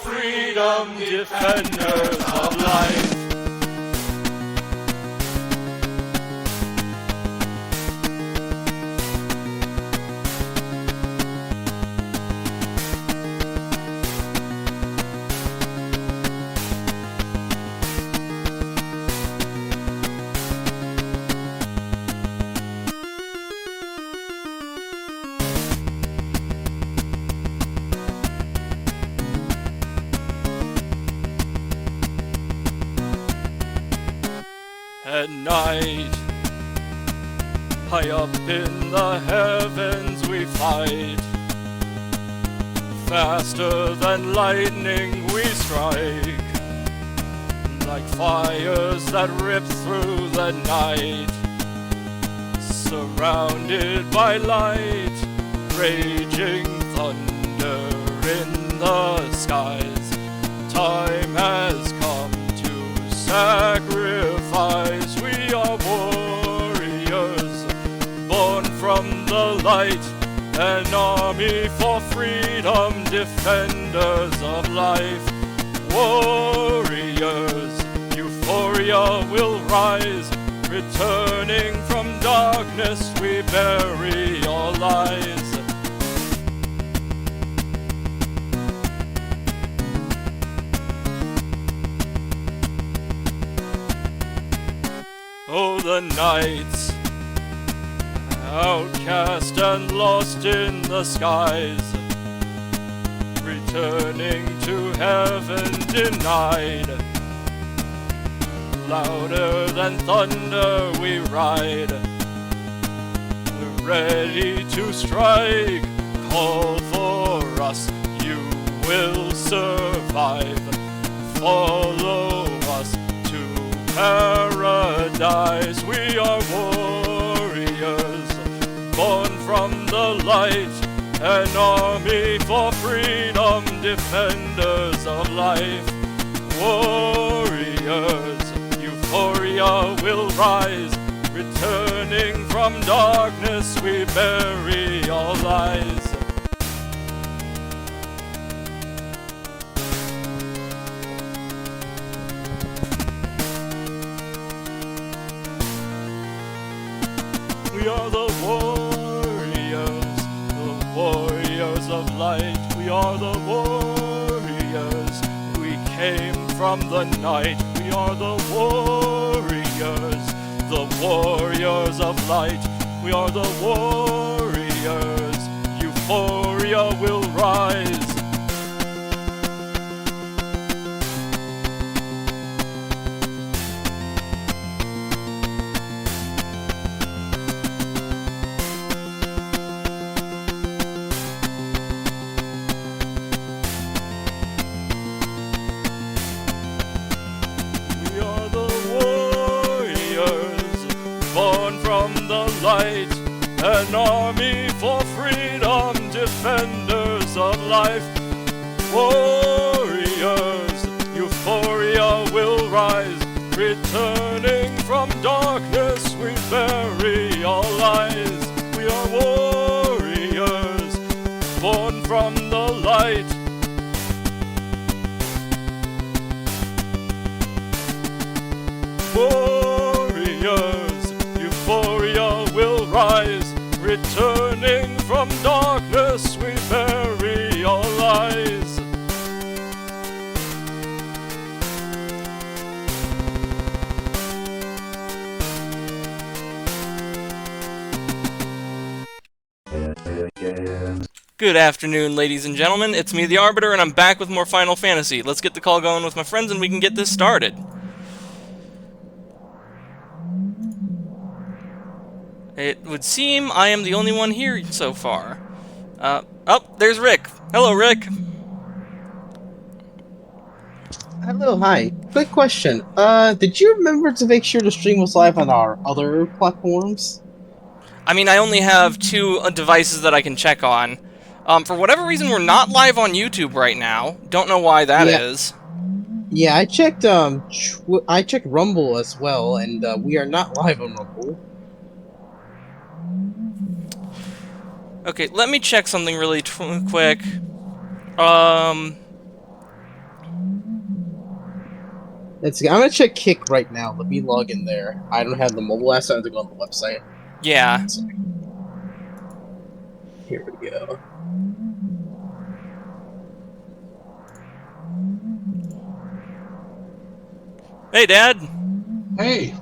freedom, defenders of life. At night, high up in the heavens we fight. Faster than lightning we strike, like fires that rip through the night. Surrounded by light, raging thunder in the skies. Time has come to sacrifice. We are warriors, born from the light, an army for freedom, defenders of life. Warriors, euphoria will rise, returning from darkness we bury our lies. Oh, the nights, outcast and lost in the skies, returning to heaven denied. Louder than thunder we ride, ready to strike. Call for us, you will survive. Follow us to paradise. We are warriors, born from the light, an army for freedom, defenders of life. Warriors, euphoria will rise, returning from darkness we bury our lies. We are the warriors of light. We are the warriors. We came from the night. We are the warriors of light. We are the warriors. Euphoria will rise. Born from the light, an army for freedom, defenders of life. Warriors, euphoria will rise, returning from darkness we bury our lies. We are warriors, born from the light. Warriors, euphoria will rise, returning from darkness we bury our lies. Good afternoon, ladies and gentlemen. It's me, the Arbiter, and I'm back with more Final Fantasy. Let's get the call going with my friends and we can get this started. It would seem I am the only one here so far. Oh, there's Rick. Hello, Rick. Hello, hi. Quick question. Did you remember to make sure the stream was live on our other platforms? I mean, I only have two devices that I can check on. For whatever reason, we're not live on YouTube right now. Don't know why that is. Yeah, I checked Rumble as well, and we are not live on Rumble. Okay, let me check something really quick. I'm gonna check Kick right now. Let me log in there. I don't have the mobile app, so I have to go on the website. Yeah. Here we go. Hey, Dad. Hey,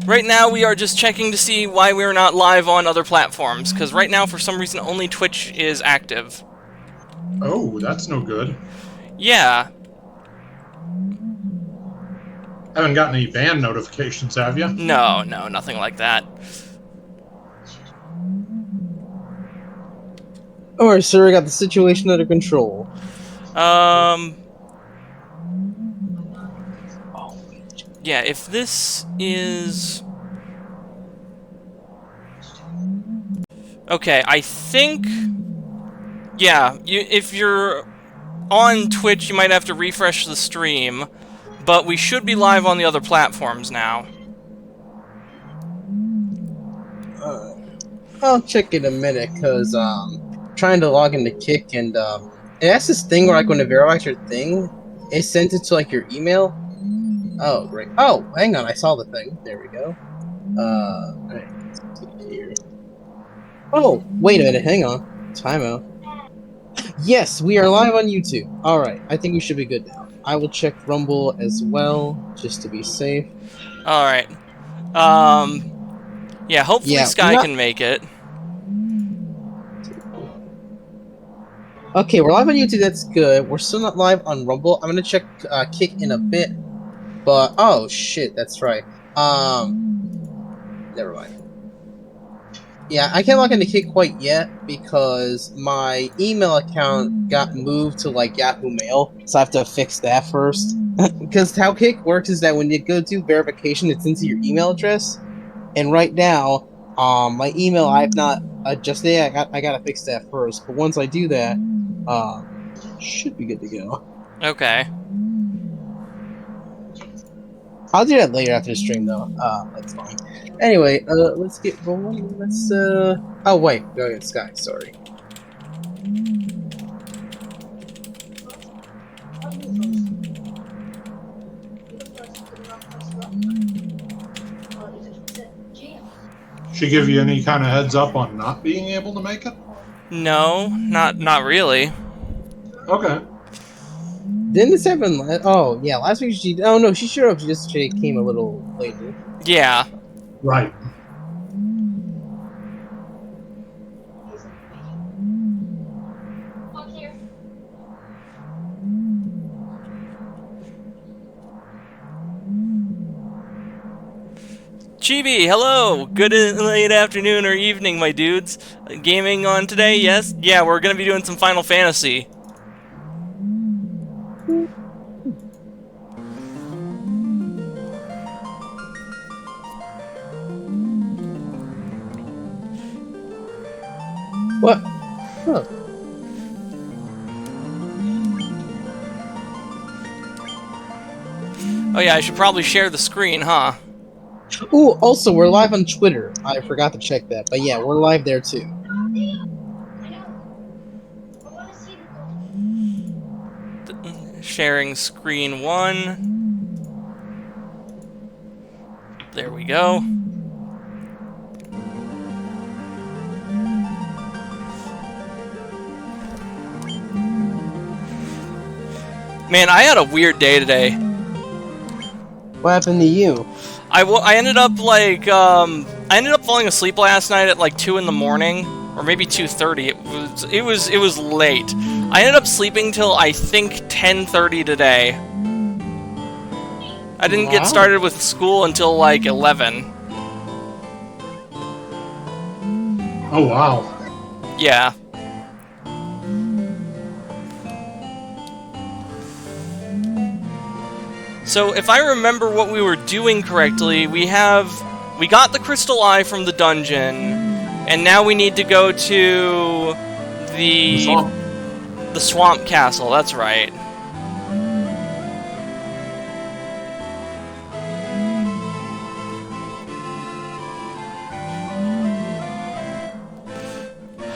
Right now, we are just checking to see why we're not live on other platforms, because right now, for some reason, only Twitch is active. oh, that's no good. Yeah. Haven't gotten any ban notifications, have you? No, nothing like that. Alright, sir, I got the situation under control. Yeah, if this is... Okay, I think... Yeah, if you're on Twitch, you might have to refresh the stream, but we should be live on the other platforms now. I'll check in a minute, because, trying to log into Kick, and, it has this thing where, like, when it verifies your thing, it sends it to, like, your email. Oh, great. Oh, hang on, I saw the thing. There we go. Alright, let's see here. Oh, wait a minute, hang on. Timeout. Yes, we are live on YouTube. Alright, I think we should be good now. I will check Rumble as well, just to be safe. Alright. Yeah, hopefully Sky can make it. Okay, we're live on YouTube, that's good. We're still not live on Rumble. I'm gonna check Kick in a bit. But, oh shit, that's right. Never mind. Yeah, I can't log into Kick quite yet because my email account got moved to, like, Yahoo Mail, so I have to fix that first. Because how Kick works is that when you go to verification, it's into your email address. And right now, my email I've not adjusted it. I gotta fix that first. But once I do that, should be good to go. Okay. I'll do that later after the stream, though. That's fine. Anyway, let's get rolling. Let's, oh, wait. Go ahead, Sky. Sorry. She give you any kind of heads up on not being able to make it? No, not really. Okay. Didn't this happen? Oh, yeah. Last week she. Oh no, she showed up. She came a little later. Yeah. Right. Chibi, hello! Good late afternoon or evening, my dudes. Gaming on today, yes? Yeah, we're gonna be doing some Final Fantasy. What? Huh. Oh yeah, I should probably share the screen, huh? Ooh, also, we're live on Twitter. I forgot to check that. But yeah, we're live there too. Sharing screen 1. There we go. Man, I had a weird day today. What happened to you? I ended up like I ended up falling asleep last night at like 2 in the morning, or maybe 2:30. It was late. I ended up sleeping till I think 10:30 today. I didn't get started with school until like 11. Oh wow. Yeah. So if I remember what we were doing correctly, we got the crystal eye from the dungeon, and now we need to go to the swamp castle. That's right.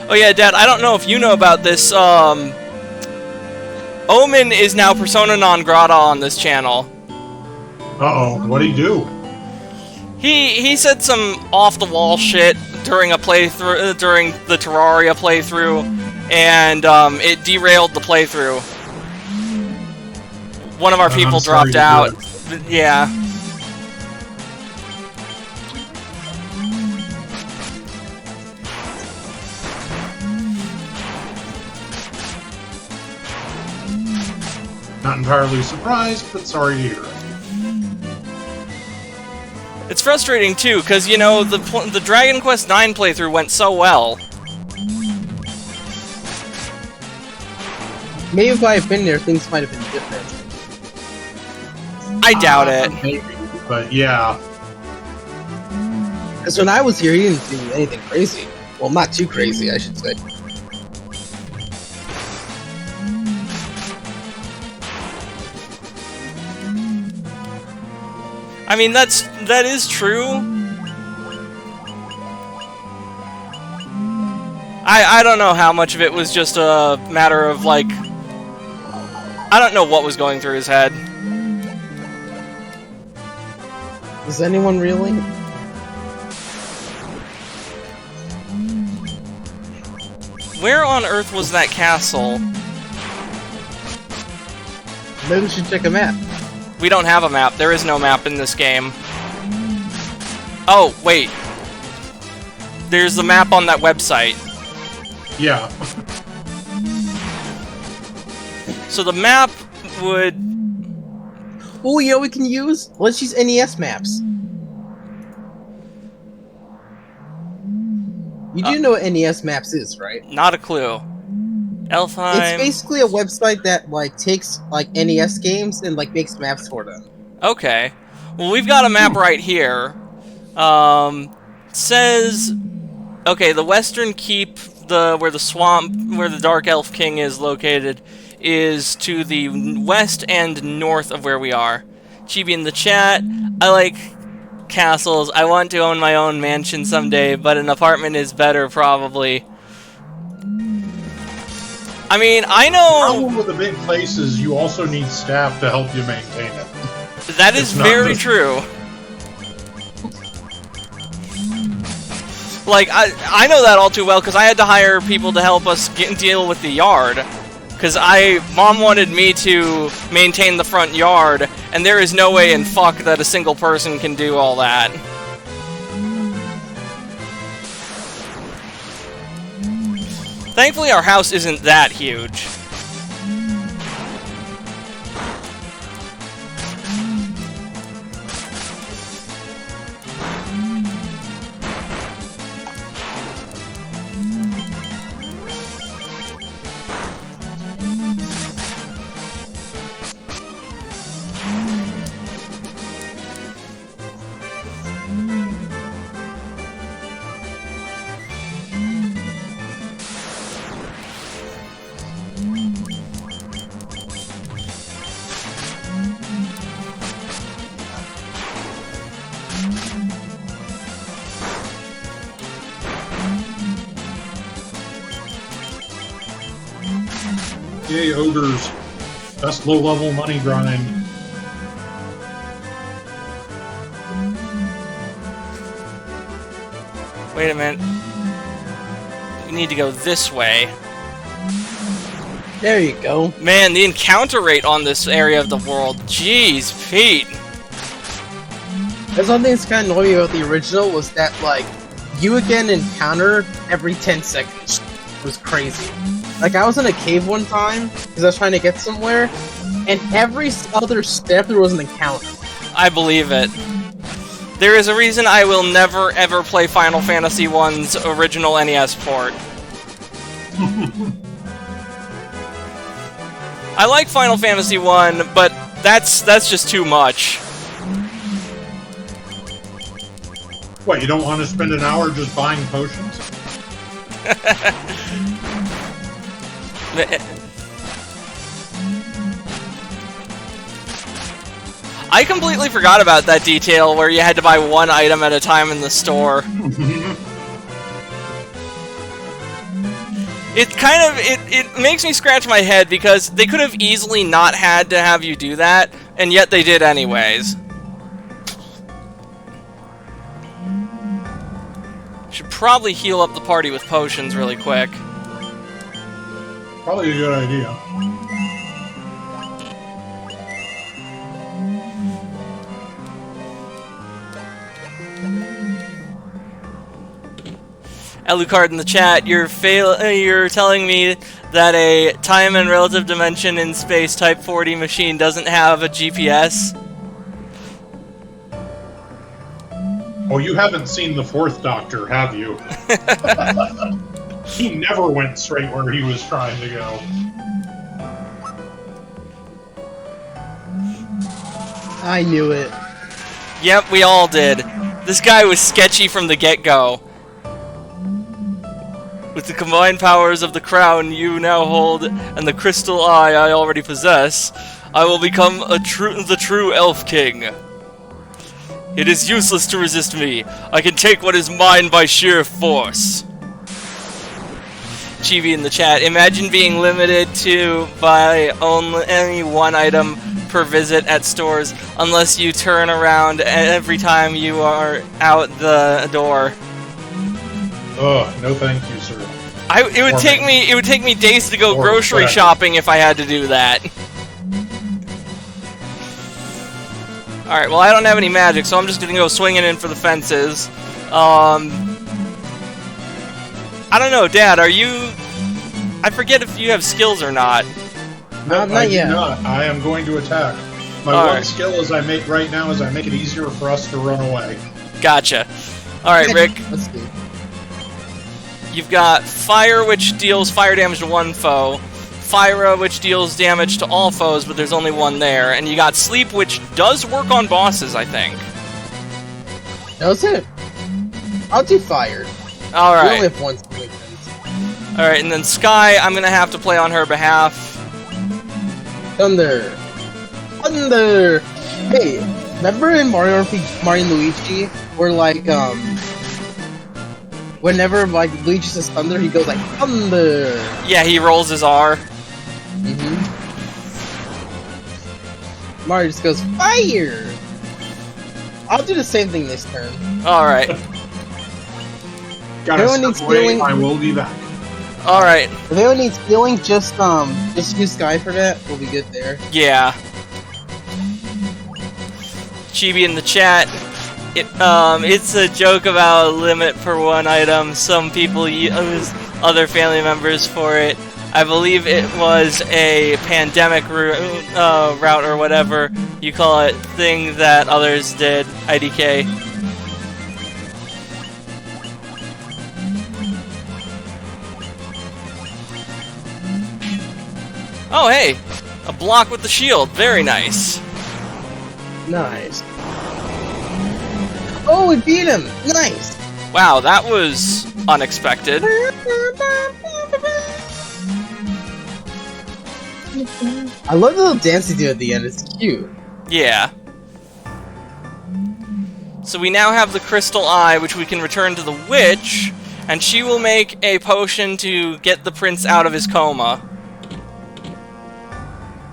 Oh yeah, Dad, I don't know if you know about this, Omen is now persona non grata on this channel. Uh-oh, what'd he do? He said some off-the-wall shit during a playthrough, during the Terraria playthrough, and it derailed the playthrough. One of our people dropped out. Yeah. Not entirely surprised, but sorry to hear it. It's frustrating too, because you know the Dragon Quest IX playthrough went so well. Maybe if I had been there, things might have been different. I doubt it. Maybe, but yeah. Because when I was here, he didn't do anything crazy. Well, not too crazy, I should say. I mean, that is true. I don't know how much of it was just a matter of, like... I don't know what was going through his head. Does anyone really? Where on earth was that castle? Maybe we should check a map. We don't have a map. There is no map in this game. Oh, wait. There's the map on that website. Yeah. So the map would... Oh, you know what we can use? Let's use NES maps. You do know what NES maps is, right? Not a clue. Elfheim... It's basically a website that, like, takes, like, NES games and, like, makes maps for them. Okay. Well, we've got a map right here. Says... Okay, the Western Keep, where the swamp, where the Dark Elf King is located, is to the west and north of where we are. Chibi in the chat, I like castles. I want to own my own mansion someday, but an apartment is better, probably. I mean, I know... The problem with the big place is you also need staff to help you maintain it. That is very true. Like, I know that all too well, because I had to hire people to help us deal with the yard. Because Mom wanted me to maintain the front yard, and there is no way in fuck that a single person can do all that. Thankfully, our house isn't that huge. Yay, ogres. That's low-level money grind. Wait a minute. We need to go this way. There you go. Man, the encounter rate on this area of the world. Jeez, Pete. There's one thing that's kind of annoying about the original was that, like, you would get an encounter every 10 seconds. It was crazy. Like, I was in a cave one time, because I was trying to get somewhere, and every other step there was an encounter. I believe it. There is a reason I will never ever play Final Fantasy I's original NES port. I like Final Fantasy I, but that's just too much. What, you don't want to spend an hour just buying potions? I completely forgot about that detail where you had to buy one item at a time in the store. It kind of, it makes me scratch my head because they could have easily not had to have you do that, and yet they did anyways. Should probably heal up the party with potions really quick. Probably a good idea. Alucard in the chat, you're telling me that a time and relative dimension in space Type 40 machine doesn't have a GPS? Oh, you haven't seen the Fourth Doctor, have you? He never went straight where he was trying to go. I knew it. Yep, we all did. This guy was sketchy from the get-go. With the combined powers of the crown you now hold and the crystal eye I already possess, I will become the true Elf King. It is useless to resist me. I can take what is mine by sheer force. Chibi in the chat, imagine being limited to by only one item per visit at stores, unless you turn around every time you are out the door. Oh, no thank you, sir. It would take me days to go grocery shopping if I had to do that. Alright, well I don't have any magic, so I'm just gonna go swinging in for the fences. I don't know, Dad, are you... I forget if you have skills or not. Not yet. Not. I am going to attack. My one skill is I make it easier for us to run away. Gotcha. Alright, Rick. Let's see. You've got Fire, which deals fire damage to one foe. Fyra, which deals damage to all foes, but there's only one there. And you got Sleep, which does work on bosses, I think. Does it? I'll do Fire. Alright. We only have one skill. Alright, and then Sky, I'm gonna have to play on her behalf. Thunder. Thunder! Hey, remember in Mario and Luigi, where like, whenever like Luigi says thunder, he goes like, thunder! Yeah, he rolls his R. Mario just goes, fire! I'll do the same thing this turn. Alright. Gotta step away, I will be back. Alright. If anyone needs healing, just use Sky for that. We'll be good there. Yeah. Chibi in the chat. It's a joke about a limit per one item. Some people use other family members for it. I believe it was a pandemic route or whatever you call it, thing that others did. IDK. Oh, hey! A block with the shield. Very nice. Nice. Oh, we beat him! Nice! Wow, that was unexpected. I love the little dance they do at the end. It's cute. Yeah. So we now have the crystal eye, which we can return to the witch, and she will make a potion to get the prince out of his coma.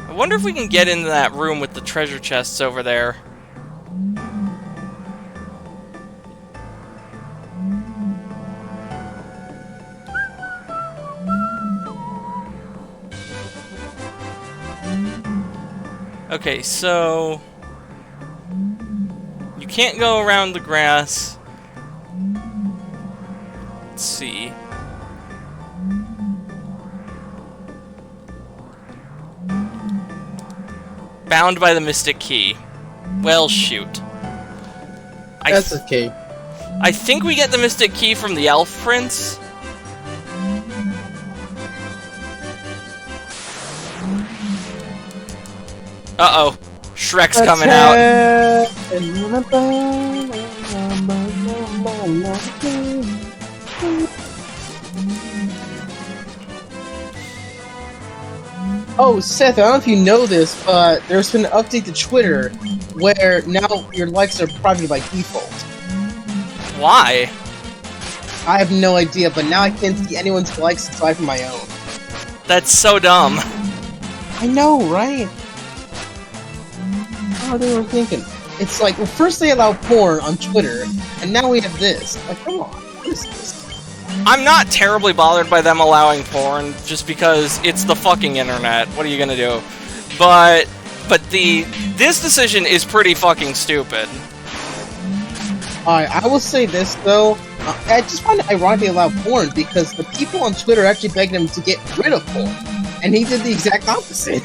I wonder if we can get into that room with the treasure chests over there. Okay, so... you can't go around the grass. Let's see. Bound by the Mystic Key. Well, shoot. That's okay. I think we get the Mystic Key from the Elf Prince. Uh-oh. Shrek's coming out. Oh, Seth, I don't know if you know this, but there's been an update to Twitter where now your likes are private by default. Why? I have no idea, but now I can't see anyone's likes aside from my own. That's so dumb. I know, right? How they were thinking. It's like, well, first they allow porn on Twitter, and now we have this. Like, come on, what is this? I'm not terribly bothered by them allowing porn, just because it's the fucking internet. What are you gonna do? But this decision is pretty fucking stupid. Alright, I will say this though. I just find it ironic they allow porn because the people on Twitter actually begged him to get rid of porn, and he did the exact opposite.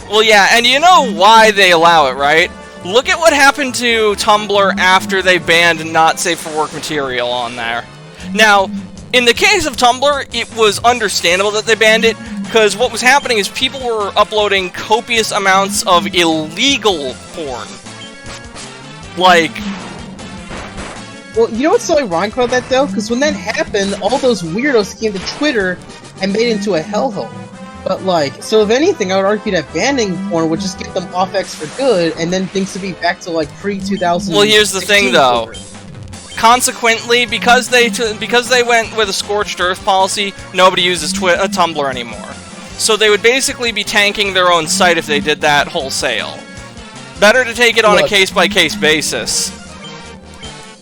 Well, yeah, and you know why they allow it, right? Look at what happened to Tumblr after they banned not safe for work material on there. Now, in the case of Tumblr, it was understandable that they banned it, because what was happening is people were uploading copious amounts of illegal porn. Like... Well, you know what's so ironic about that, though? Because when that happened, all those weirdos came to Twitter and made it into a hellhole. But, like, so if anything, I would argue that banning porn would just get them off X for good, and then things would be back to, like, pre-2000. Well, here's the thing, though. Consequently, because they went with a scorched earth policy, nobody uses Tumblr anymore. So they would basically be tanking their own site if they did that wholesale. Better to take it on a case-by-case basis.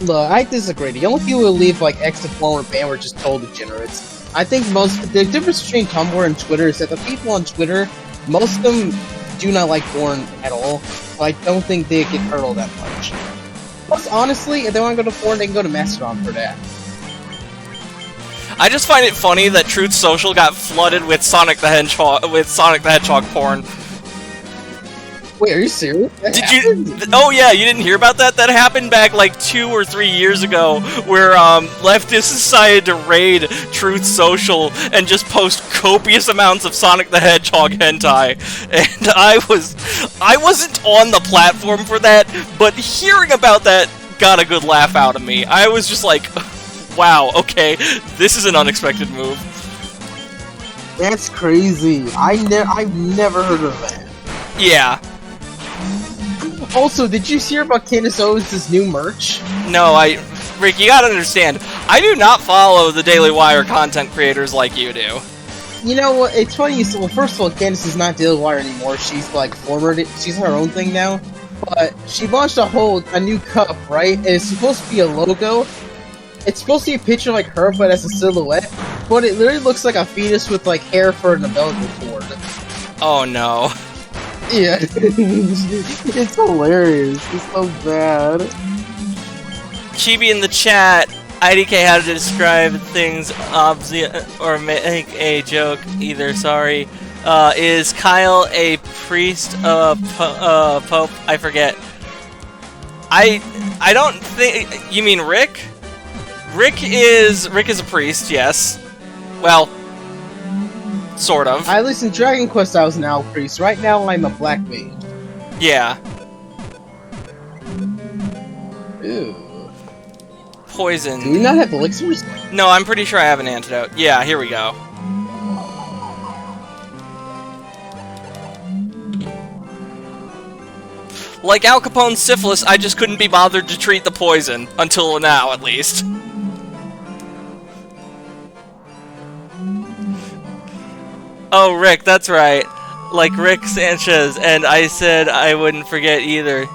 Look, I disagree. The only people who leave like X to porn or ban were just total degenerates. I think the difference between Tumblr and Twitter is that the people on Twitter, most of them do not like porn at all. So I don't think they get hurdled that much. Plus, honestly, if they want to go to porn, they can go to Mastodon for that. I just find it funny that Truth Social got flooded with Sonic the Hedgehog porn. Wait, are you serious? Did you? Oh yeah, you didn't hear about that? That happened back like 2 or 3 years ago, where leftists decided to raid Truth Social and just post copious amounts of Sonic the Hedgehog hentai. And I wasn't on the platform for that, but hearing about that got a good laugh out of me. I was just like, wow, okay, this is an unexpected move. That's crazy. I've never heard of that. Yeah. Also, did you hear about Candace Owens' new merch? No, Rick, you gotta understand, I do not follow the Daily Wire content creators like you do. You know what, it's funny, well, first of all, Candace is not Daily Wire anymore, she's like she's on her own thing now, but she launched a new cup, right? And it's supposed to be a logo. It's supposed to be a picture like her, but as a silhouette, but it literally looks like a fetus with like hair for an umbilical cord. Oh no. Yeah, it's hilarious. It's so bad. Chibi in the chat, IDK how to describe things or make a joke either, sorry. Is Kyle a priest, pope? I forget. I don't think, you mean Rick? Rick is a priest, yes. Well, sort of. At least in Dragon Quest I was an owl priest. Right now I'm a black mage. Yeah. Ew. Poison. Do we not have elixirs? No, I'm pretty sure I have an antidote. Yeah, here we go. Like Al Capone's syphilis, I just couldn't be bothered to treat the poison. Until now, at least. Oh, Rick, that's right. Like Rick Sanchez, and I said I wouldn't forget either.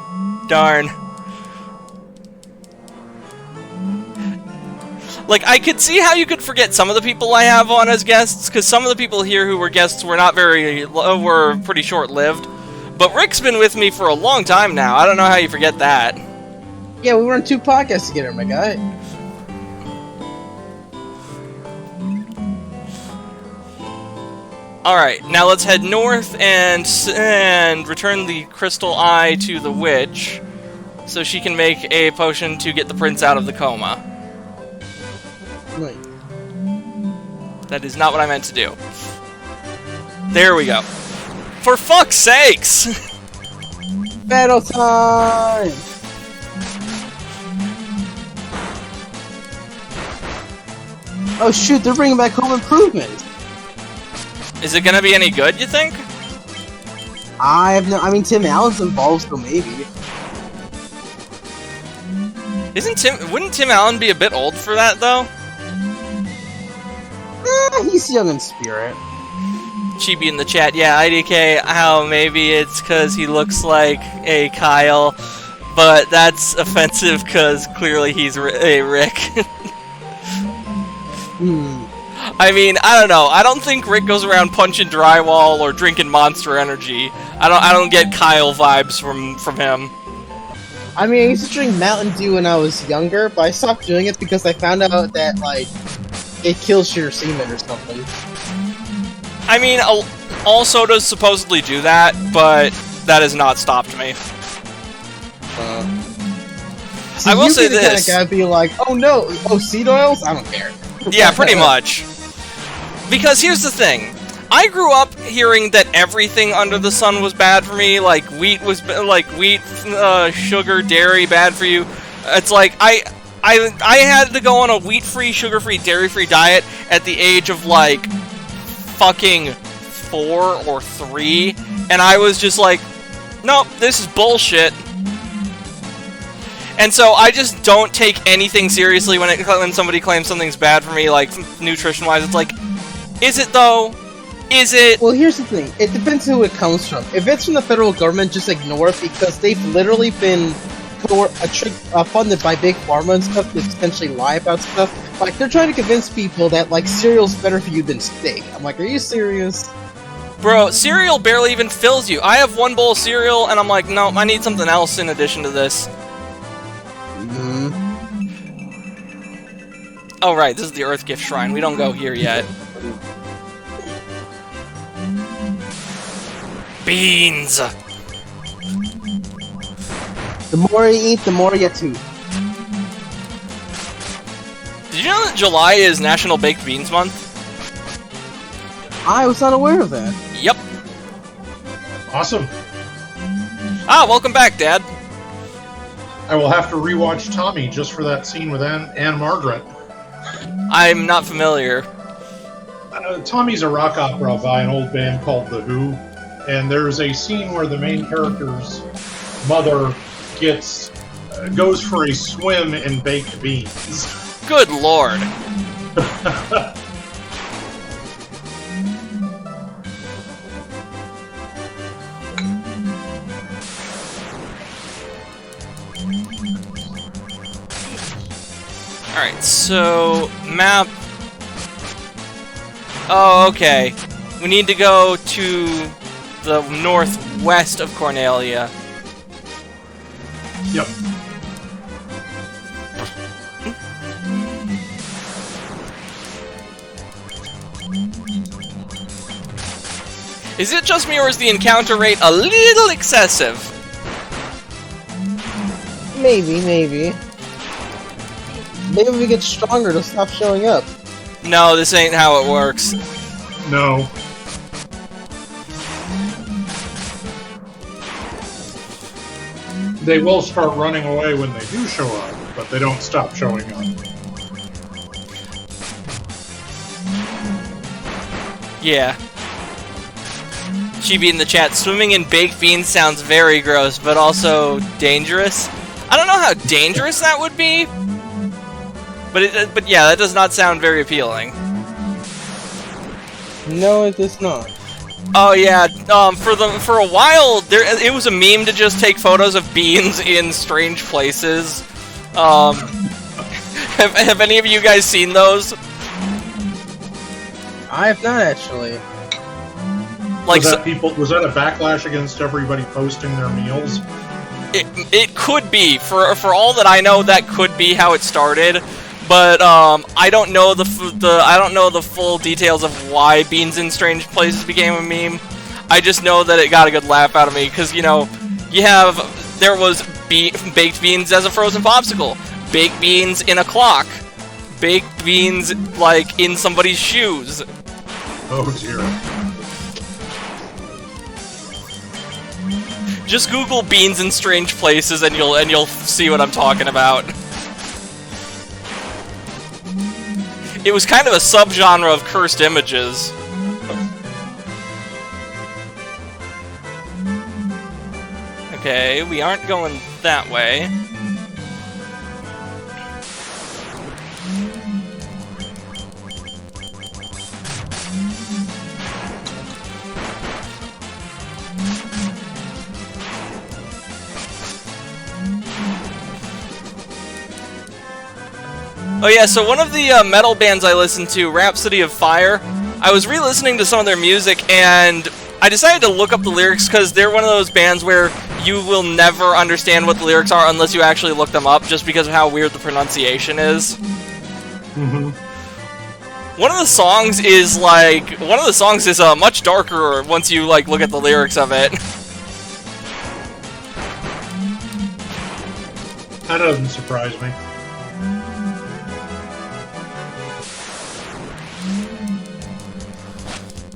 Darn. Like, I could see how you could forget some of the people I have on as guests, because some of the people here who were guests were not were pretty short-lived. But Rick's been with me for a long time now. I don't know how you forget that. Yeah, we were on 2 podcasts together, my guy. Alright, now let's head north and return the crystal eye to the witch, so she can make a potion to get the prince out of the coma. Right. That is not what I meant to do. There we go. For fuck's sakes! Battle time! Oh shoot, they're bringing back Home Improvement! Is it gonna be any good, you think? I mean, Tim Allen's involved, so maybe. Wouldn't Tim Allen be a bit old for that, though? He's young in spirit. Chibi in the chat, yeah, IDK, how maybe it's because he looks like a Kyle, but that's offensive because clearly he's a Rick. I mean, I don't know. I don't think Rick goes around punching drywall or drinking Monster Energy. I don't get Kyle vibes from him. I mean, I used to drink Mountain Dew when I was younger, but I stopped doing it because I found out that, like, it kills your semen or something. I mean, all sodas supposedly do that, but that has not stopped me. So I will say this. You kind of gotta be like, oh no, seed oils? I don't care. Yeah, pretty much. Because here's the thing. I grew up hearing that everything under the sun was bad for me, like wheat, sugar, dairy, bad for you. It's like, I had to go on a wheat-free, sugar-free, dairy-free diet at the age of, like, fucking 4 or 3, and I was just like, nope, this is bullshit. And so I just don't take anything seriously when somebody claims something's bad for me, like nutrition-wise. It's like, is it though? Is it? Well, here's the thing. It depends who it comes from. If it's from the federal government, just ignore it because they've literally been funded by big pharma and stuff to essentially lie about stuff. Like, they're trying to convince people that, like, cereal's better for you than steak. I'm like, are you serious? Bro, cereal barely even fills you. I have one bowl of cereal, and I'm like, no, I need something else in addition to this. Oh, right, this is the Earth Gift Shrine. We don't go here yet. Beans! The more you eat, the more you toot. Did you know that July is National Baked Beans Month? I was not aware of that. Yep. Awesome. Ah, welcome back, Dad. I will have to rewatch Tommy just for that scene with Anne Margaret. I'm not familiar. Tommy's a rock opera by an old band called The Who, and there's a scene where the main character's mother goes for a swim in baked beans. Good lord. Alright, so map. Oh, okay. We need to go to the northwest of Cornelia. Yep. Is it just me, or is the encounter rate a little excessive? Maybe. Maybe if we get stronger, they'll stop showing up. No, this ain't how it works. No. They will start running away when they do show up, but they don't stop showing up. Yeah. Chibi in the chat, swimming in baked beans sounds very gross, but also dangerous. I don't know how dangerous that would be, but yeah, that does not sound very appealing. No, it does not. Oh yeah, for a while it was a meme to just take photos of beans in strange places. Have any of you guys seen those? I have not actually. Like, was that a backlash against everybody posting their meals? It could be. For all that I know, that could be how it started. But I don't know the full details of why beans in strange places became a meme. I just know that it got a good laugh out of me because, you know, there was baked beans as a frozen popsicle, baked beans in a clock, baked beans like in somebody's shoes. Oh dear. Just Google beans in strange places and you'll see what I'm talking about. It was kind of a subgenre of cursed images. Okay, we aren't going that way. Oh yeah, so one of the metal bands I listened to, Rhapsody of Fire, I was re-listening to some of their music, and I decided to look up the lyrics because they're one of those bands where you will never understand what the lyrics are unless you actually look them up, just because of how weird the pronunciation is. Mm-hmm. One of the songs is much darker once you like look at the lyrics of it. That doesn't surprise me.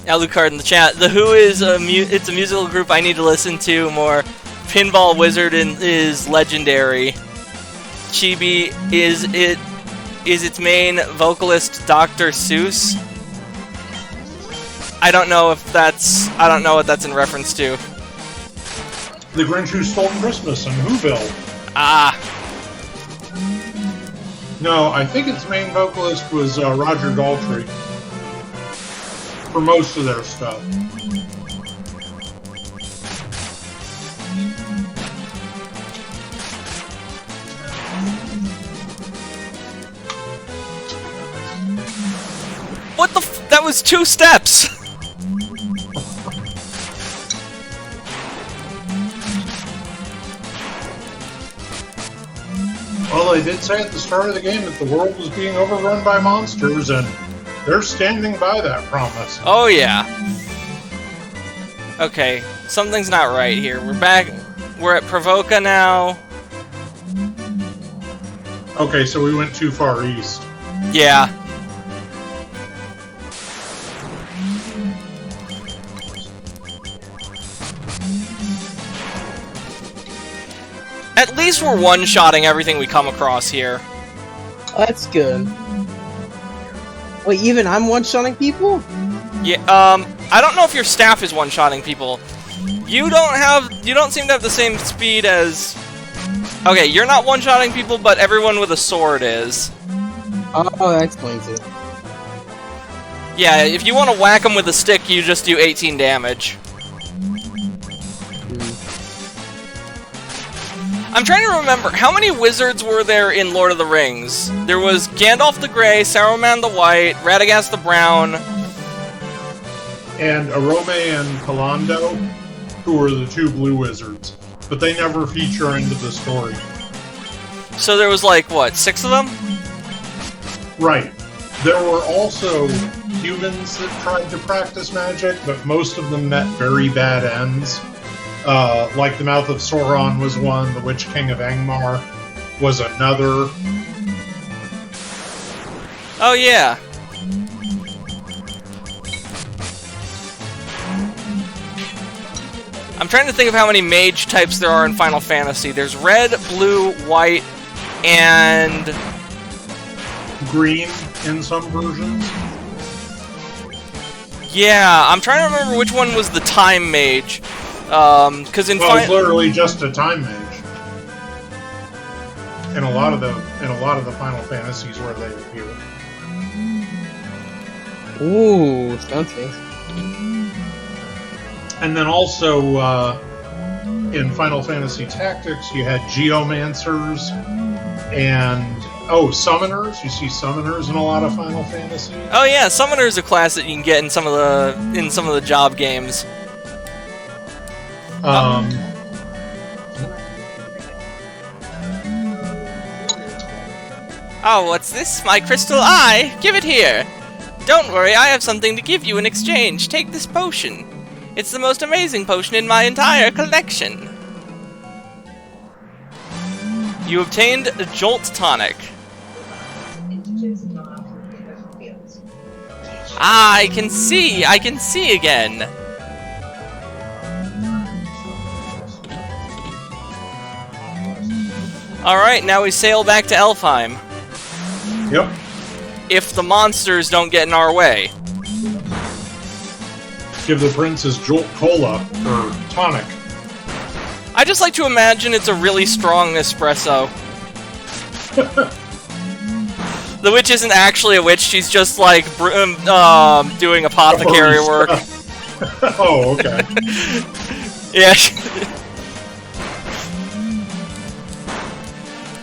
Alucard in the chat. The Who is it's a musical group I need to listen to more. Pinball Wizard is legendary. Chibi is its main vocalist Dr. Seuss. I don't know what that's in reference to. The Grinch Who Stole Christmas and Whoville. Ah. No, I think its main vocalist was Roger Daltrey. For most of their stuff. What the that was 2 steps! Well, they did say at the start of the game that the world was being overrun by monsters, and they're standing by that promise. Oh yeah. Okay, something's not right here. We're at Provoca now. Okay, so we went too far east. Yeah. At least we're one-shotting everything we come across here. Oh, that's good. Wait, even I'm one-shotting people? Yeah, I don't know if your staff is one-shotting people. You don't seem to have the same speed as... Okay, you're not one-shotting people, but everyone with a sword is. Oh, that explains it. Yeah, if you want to whack them with a stick, you just do 18 damage. I'm trying to remember, how many wizards were there in Lord of the Rings? There was Gandalf the Grey, Saruman the White, Radagast the Brown... And Arome and Kalando, who were the 2 blue wizards. But they never feature into the story. So there was like, what, 6 of them? Right. There were also humans that tried to practice magic, but most of them met very bad ends. Like the Mouth of Sauron was one, the Witch King of Angmar was another. Oh yeah. I'm trying to think of how many mage types there are in Final Fantasy. There's red, blue, white, and... green in some versions. Yeah, I'm trying to remember which one was the time mage. Because in it's literally just a time mage. In a lot of the Final Fantasies where they appear. Ooh, sounds fancy. And then also in Final Fantasy Tactics, you had Geomancers and summoners. You see summoners in a lot of Final Fantasy. Oh yeah, summoner is a class that you can get in some of the job games. Oh, what's this? My crystal eye? Give it here! Don't worry, I have something to give you in exchange. Take this potion. It's the most amazing potion in my entire collection. You obtained a Jolt Tonic. Ah, I can see again. Alright, now we sail back to Elfheim. Yep. If the monsters don't get in our way. Give the princess Jolt Cola, or tonic. I just like to imagine it's a really strong espresso. The witch isn't actually a witch, she's just like doing apothecary work. Oh, okay. Yeah.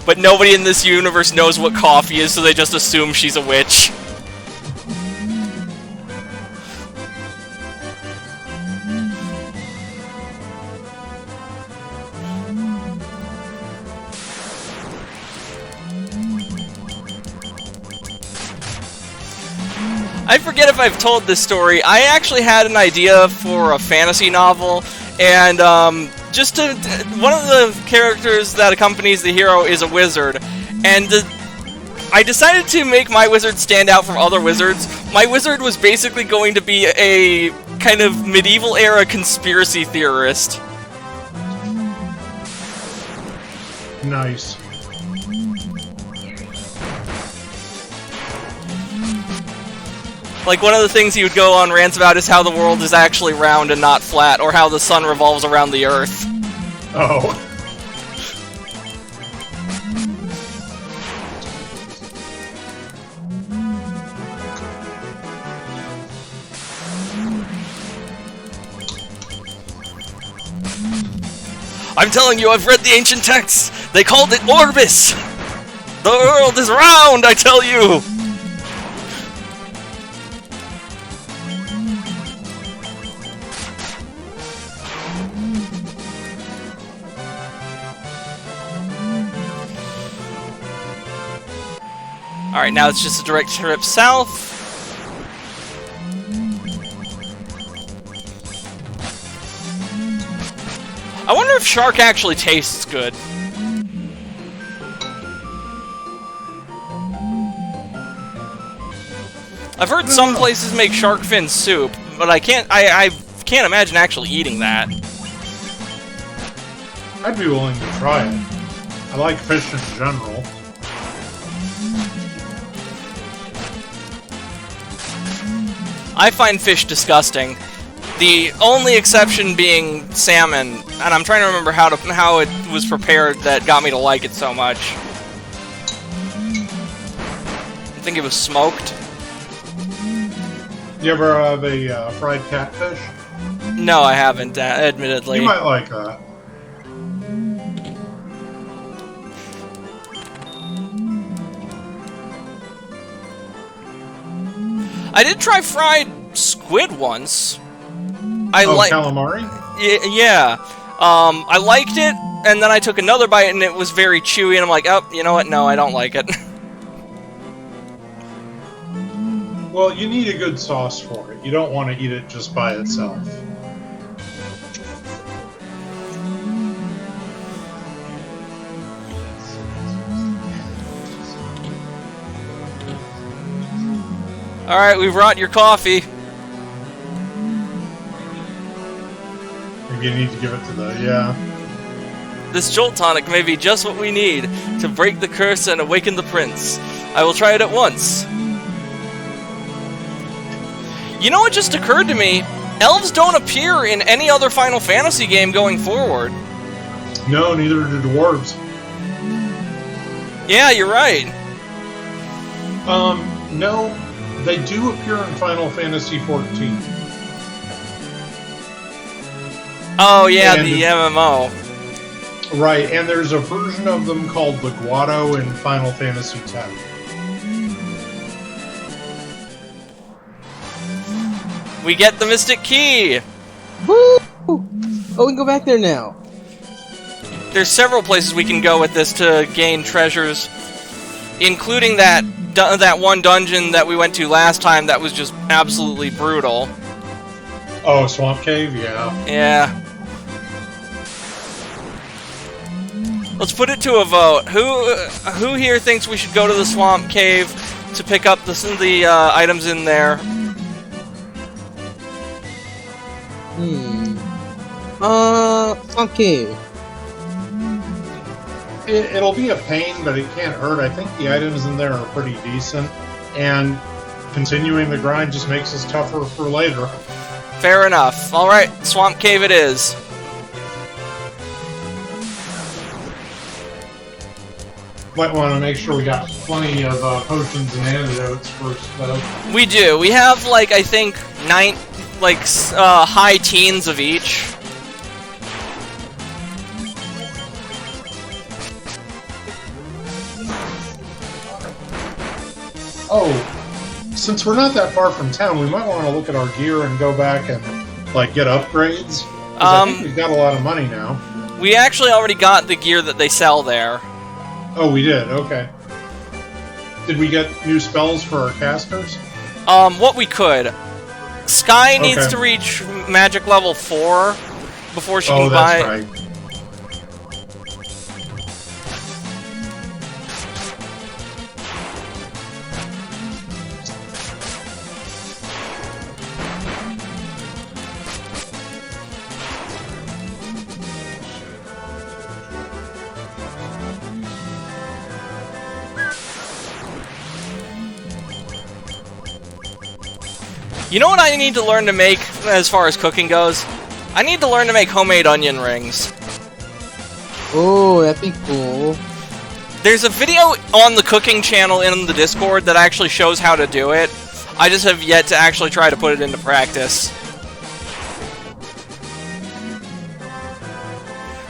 but nobody in this universe knows what coffee is, so they just assume she's a witch. I forget if I've told this story. I actually had an idea for a fantasy novel, and one of the characters that accompanies the hero is a wizard, and I decided to make my wizard stand out from other wizards. My wizard was basically going to be a kind of medieval-era conspiracy theorist. Nice. Like, one of the things he would go on rants about is how the world is actually round and not flat, or how the sun revolves around the earth. Oh. I'm telling you, I've read the ancient texts! They called it Orbis! The world is round, I tell you! Alright, now it's just a direct trip south. I wonder if shark actually tastes good. I've heard some places make shark fin soup, but I can't imagine actually eating that. I'd be willing to try it. I like fish in general. I find fish disgusting. The only exception being salmon, and I'm trying to remember how it was prepared that got me to like it so much. I think it was smoked. You ever have a fried catfish? No, I haven't, admittedly. You might like that. I did try fried squid once. Calamari? Yeah. I liked it, and then I took another bite, and it was very chewy, and I'm like, oh, you know what? No, I don't like it. Well, you need a good sauce for it. You don't want to eat it just by itself. Alright, we've brought your coffee. Maybe you need to give it to the, yeah. This Jolt Tonic may be just what we need to break the curse and awaken the prince. I will try it at once. You know what just occurred to me? Elves don't appear in any other Final Fantasy game going forward. No, neither do dwarves. Yeah, you're right. No, they do appear in Final Fantasy XIV. Oh, yeah, the MMO. Right, and there's a version of them called the Guado in Final Fantasy X. We get the Mystic Key! Woo! Oh, we can go back there now. There's several places we can go with this to gain treasures, including that one dungeon that we went to last time that was just absolutely brutal. Oh, Swamp Cave? Yeah. Yeah. Let's put it to a vote. Who here thinks we should go to the Swamp Cave to pick up the items in there? Swamp Cave. It'll be a pain, but it can't hurt. I think the items in there are pretty decent, and continuing the grind just makes us tougher for later. Fair enough. Alright, Swamp Cave it is. Might want to make sure we got plenty of potions and antidotes first, though. We do. We have, like, I think, high teens of each. Oh, since we're not that far from town, we might want to look at our gear and go back and, like, get upgrades. 'Cause I think we've got a lot of money now. We actually already got the gear that they sell there. Oh, we did? Okay. Did we get new spells for our casters? What we could. Sky needs to reach magic level 4 before she can buy... Oh, that's right. You know what I need to learn to make as far as cooking goes? I need to learn to make homemade onion rings. Oh, that'd be cool. There's a video on the cooking channel in the Discord that actually shows how to do it. I just have yet to actually try to put it into practice.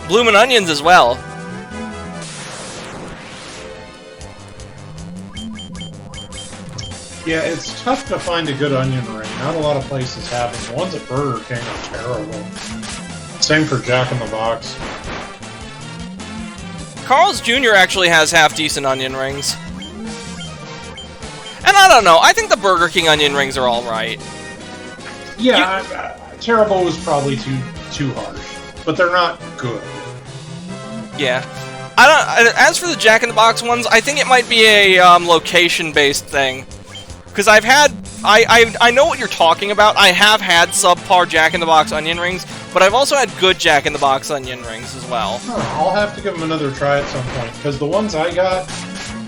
Bloomin' onions as well. Yeah, it's tough to find a good onion ring. Not a lot of places have them. The ones at Burger King are terrible. Same for Jack in the Box. Carl's Jr. actually has half-decent onion rings. And I don't know, I think the Burger King onion rings are alright. Yeah, terrible was probably too harsh. But they're not good. Yeah. As for the Jack in the Box ones, I think it might be a location-based thing. Because I've had... I know what you're talking about. I have had subpar Jack in the Box onion rings, but I've also had good Jack in the Box onion rings as well. I'll have to give them another try at some point, because the ones I got,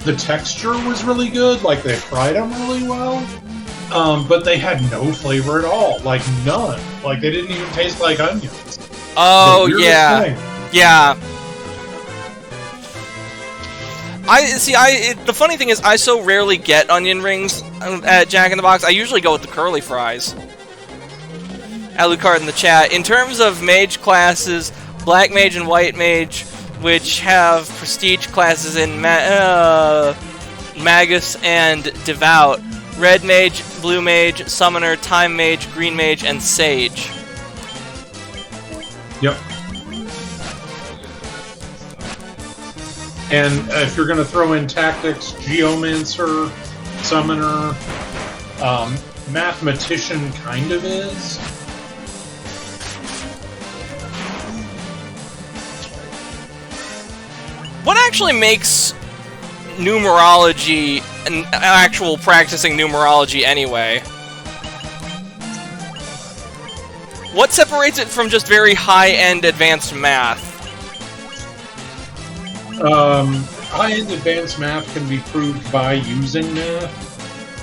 the texture was really good, like they fried them really well, but they had no flavor at all, like none. Like they didn't even taste like onions. Oh, yeah. Yeah. The funny thing is, I so rarely get onion rings at Jack in the Box. I usually go with the curly fries. Alucard in the chat. In terms of mage classes, Black Mage and White Mage, which have prestige classes in Magus and Devout, Red Mage, Blue Mage, Summoner, Time Mage, Green Mage, and Sage. Yep. And if you're going to throw in tactics, Geomancer, Summoner, Mathematician kind of is. What actually makes numerology an actual practicing numerology anyway? What separates it from just very high-end advanced math? High-end advanced math can be proved by using math.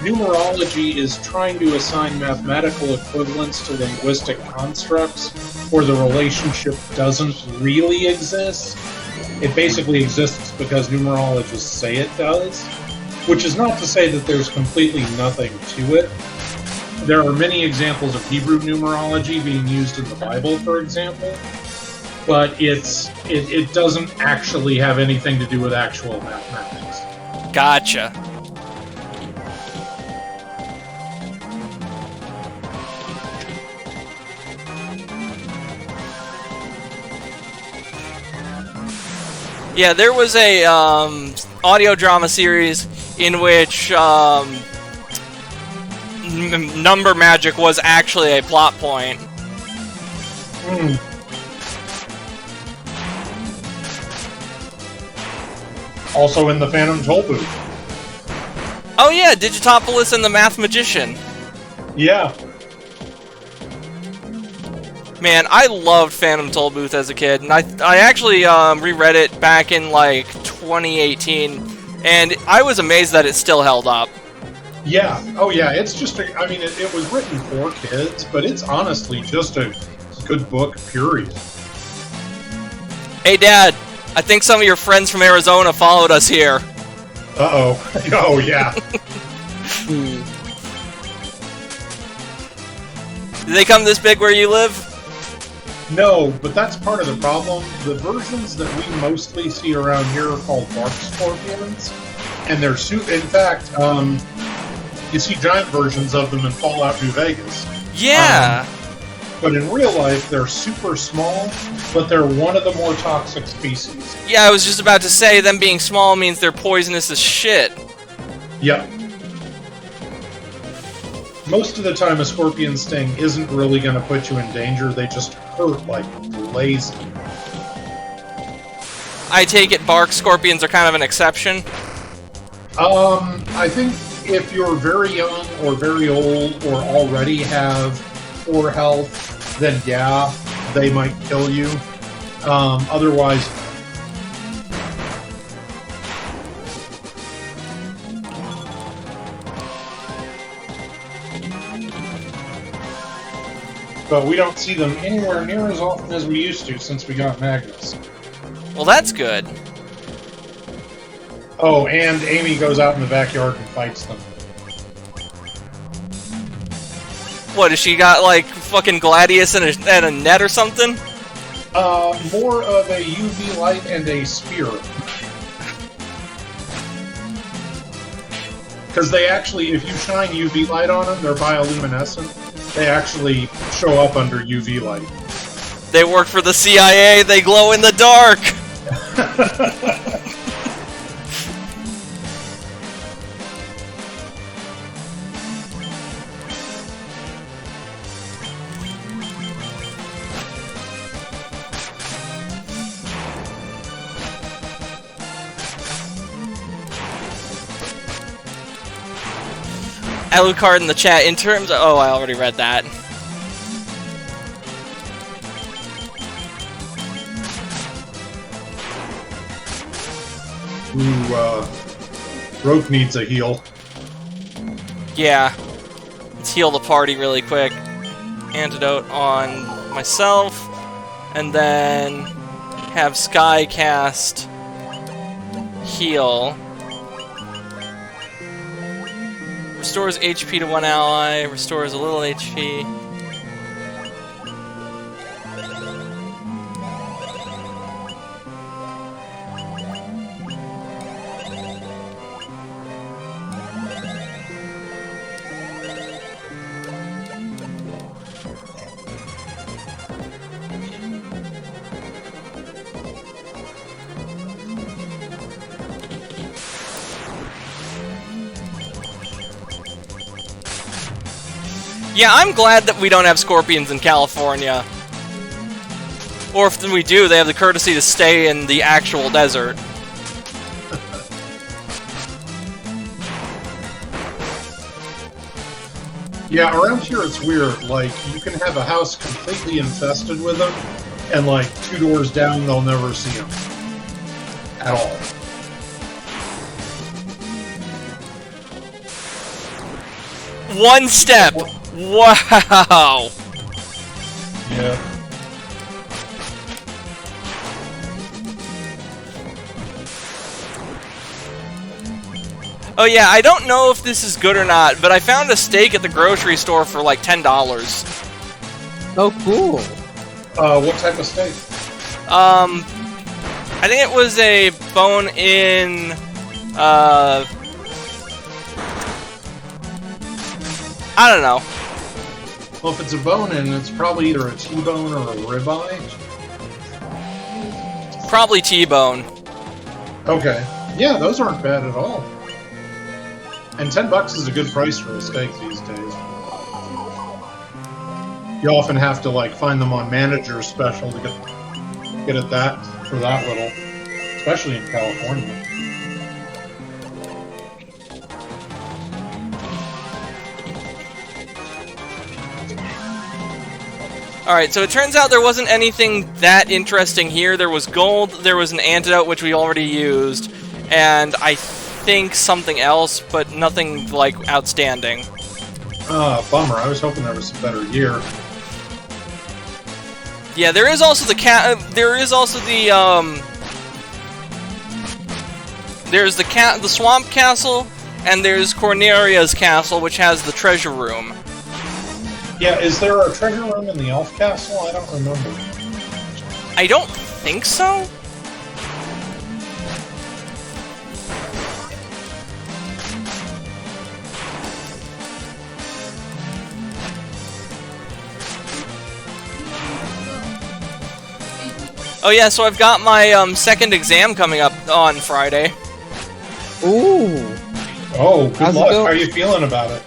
Numerology is trying to assign mathematical equivalents to linguistic constructs where the relationship doesn't really exist. It basically exists because numerologists say it does, which is not to say that there's completely nothing to it. There are many examples of Hebrew numerology being used in the Bible, for example, but it doesn't actually have anything to do with actual mathematics. Gotcha. Yeah, there was a audio drama series in which number magic was actually a plot point. Also in the Phantom Tollbooth. Oh yeah, Digitopolis and the Math Magician. Yeah. Man, I loved Phantom Tollbooth as a kid, and I actually reread it back in like 2018, and I was amazed that it still held up. Yeah. Oh yeah, it's just I mean, it was written for kids, but it's honestly just a good book, period. Hey Dad, I think some of your friends from Arizona followed us here. Uh-oh. Oh yeah. Did they come this big where you live? No, but that's part of the problem. The versions that we mostly see around here are called bark scorpions, and they're in fact, You see giant versions of them in Fallout New Vegas. Yeah. But in real life, they're super small, but they're one of the more toxic species. Yeah, I was just about to say, them being small means they're poisonous as shit. Yep. Most of the time, a scorpion sting isn't really going to put you in danger. They just hurt like lazy. I take it bark scorpions are kind of an exception. I think if you're very young or very old or already have poor health, then yeah, they might kill you. Otherwise... But we don't see them anywhere near as often as we used to since we got Magnus. Well, that's good. Oh, and Amy goes out in the backyard and fights them. What, has she got, like, fucking Gladius and a net or something? More of a UV light and a spear. Because they actually, if you shine UV light on them, they're bioluminescent. They actually show up under UV light. They work for the CIA, they glow in the dark! Alucard in the chat, in terms of... Oh, I already read that. Ooh, Roke needs a heal. Yeah. Let's heal the party really quick. Antidote on myself. And then have Sky cast heal. Restores HP to one ally, restores a little HP. Yeah, I'm glad that we don't have scorpions in California. Or if we do, they have the courtesy to stay in the actual desert. Yeah, around here it's weird. Like, you can have a house completely infested with them, and like 2 doors down, they'll never see them. At all. One step! Wow! Yeah. Oh yeah, I don't know if this is good or not, but I found a steak at the grocery store for like $10. Oh, cool. What type of steak? I think it was a bone-in, I don't know. Well, if it's a bone-in, it's probably either a T-bone or a ribeye. Probably T-bone. Okay. Yeah, those aren't bad at all. And $10 is a good price for a steak these days. You often have to like find them on Manager's Special to get at that for that little, especially in California. Alright, so it turns out there wasn't anything that interesting here. There was gold, there was an antidote, which we already used, and I think something else, but nothing, like, outstanding. Bummer. I was hoping there was some better gear. Yeah, there is also the there's the Swamp Castle, and there's Corneria's Castle, which has the treasure room. Yeah, is there a treasure room in the Elf Castle? I don't remember. I don't think so. Oh yeah, so I've got my second exam coming up on Friday. Ooh. Oh, good How's it luck. go? How are you feeling about it?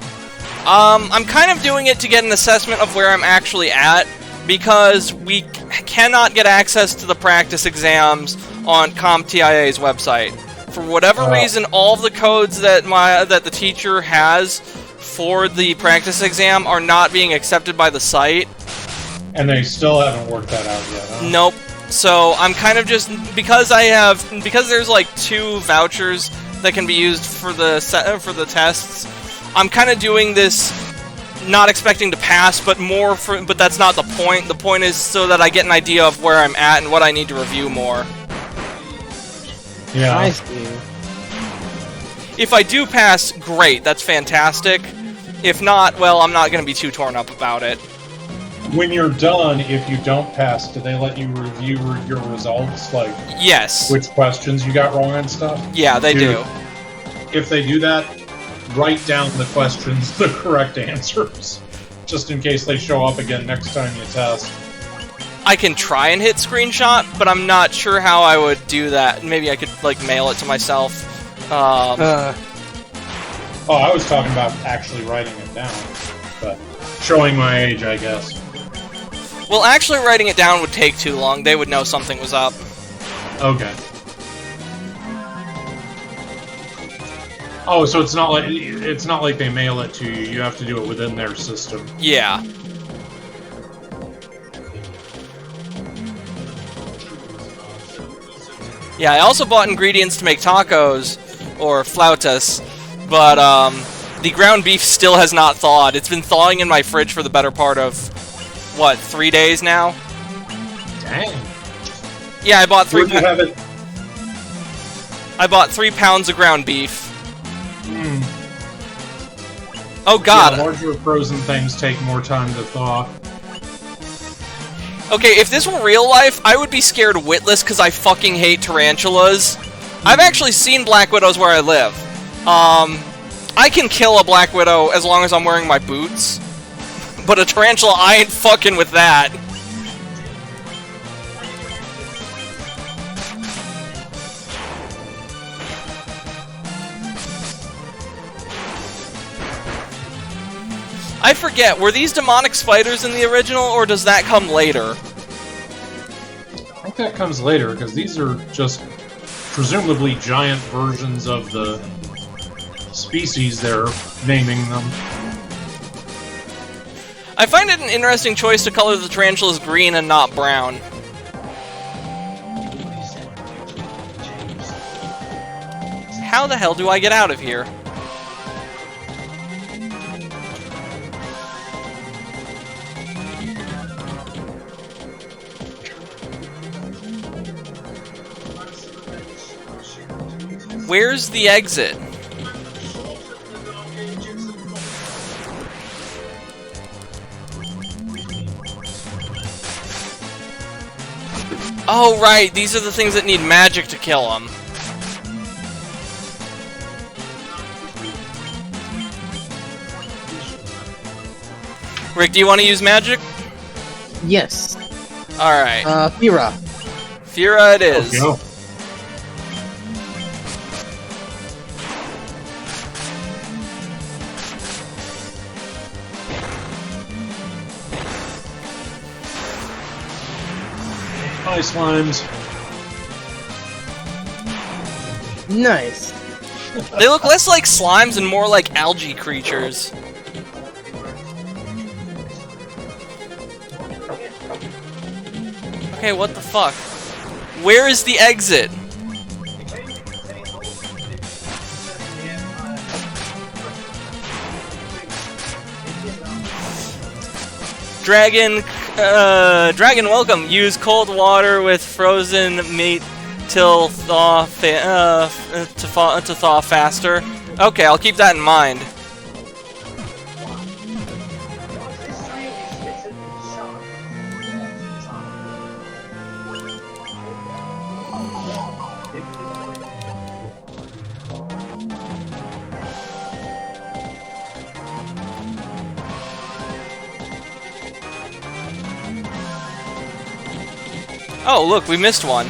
I'm kind of doing it to get an assessment of where I'm actually at, because we cannot get access to the practice exams on CompTIA's website. For whatever reason, all of the codes that the teacher has for the practice exam are not being accepted by the site. And they still haven't worked that out yet, huh? Nope. So I'm kind of just because there's like 2 vouchers that can be used for the tests. I'm kind of doing this not expecting to pass, but but that's not the point. The point is so that I get an idea of where I'm at and what I need to review more. Yeah. Nice, dude. If I do pass, great. That's fantastic. If not, well, I'm not going to be too torn up about it. When you're done, if you don't pass, do they let you review your results? Like, Yes. which questions you got wrong and stuff? Yeah, they do. If they do that, write down the questions, the correct answers, just in case they show up again next time you test. I can try and hit screenshot, but I'm not sure how I would do that. Maybe I could, like, mail it to myself. Oh, I was talking about actually writing it down, but showing my age, I guess. Well, actually writing it down would take too long. They would know something was up. Okay. Oh, so it's not like they mail it to you. You have to do it within their system. Yeah. Yeah, I also bought ingredients to make tacos, or flautas, but the ground beef still has not thawed. It's been thawing in my fridge for the better part of, what, 3 days now? Dang. Yeah, I bought Where'd you have it? I bought 3 pounds of ground beef. Hmm. Oh god. Yeah, larger frozen things take more time to thaw. Okay, if this were real life, I would be scared witless because I fucking hate tarantulas. I've actually seen black widows where I live. I can kill a black widow as long as I'm wearing my boots. But a tarantula, I ain't fucking with that. I forget, were these demonic spiders in the original, or does that come later? I think that comes later, because these are just presumably giant versions of the species they're naming them. I find it an interesting choice to color the tarantulas green and not brown. How the hell do I get out of here? Where's the exit? Oh, right, these are the things that need magic to kill them. Rick, do you want to use magic? Yes. Alright. Fira. Fira it is. There we go. Hi, slimes. Nice. They look less like slimes and more like algae creatures. Okay, what the fuck? Where is the exit? Dragon, welcome. Use cold water with frozen meat till thaw to thaw faster. Okay, I'll keep that in mind. Oh, look, we missed one.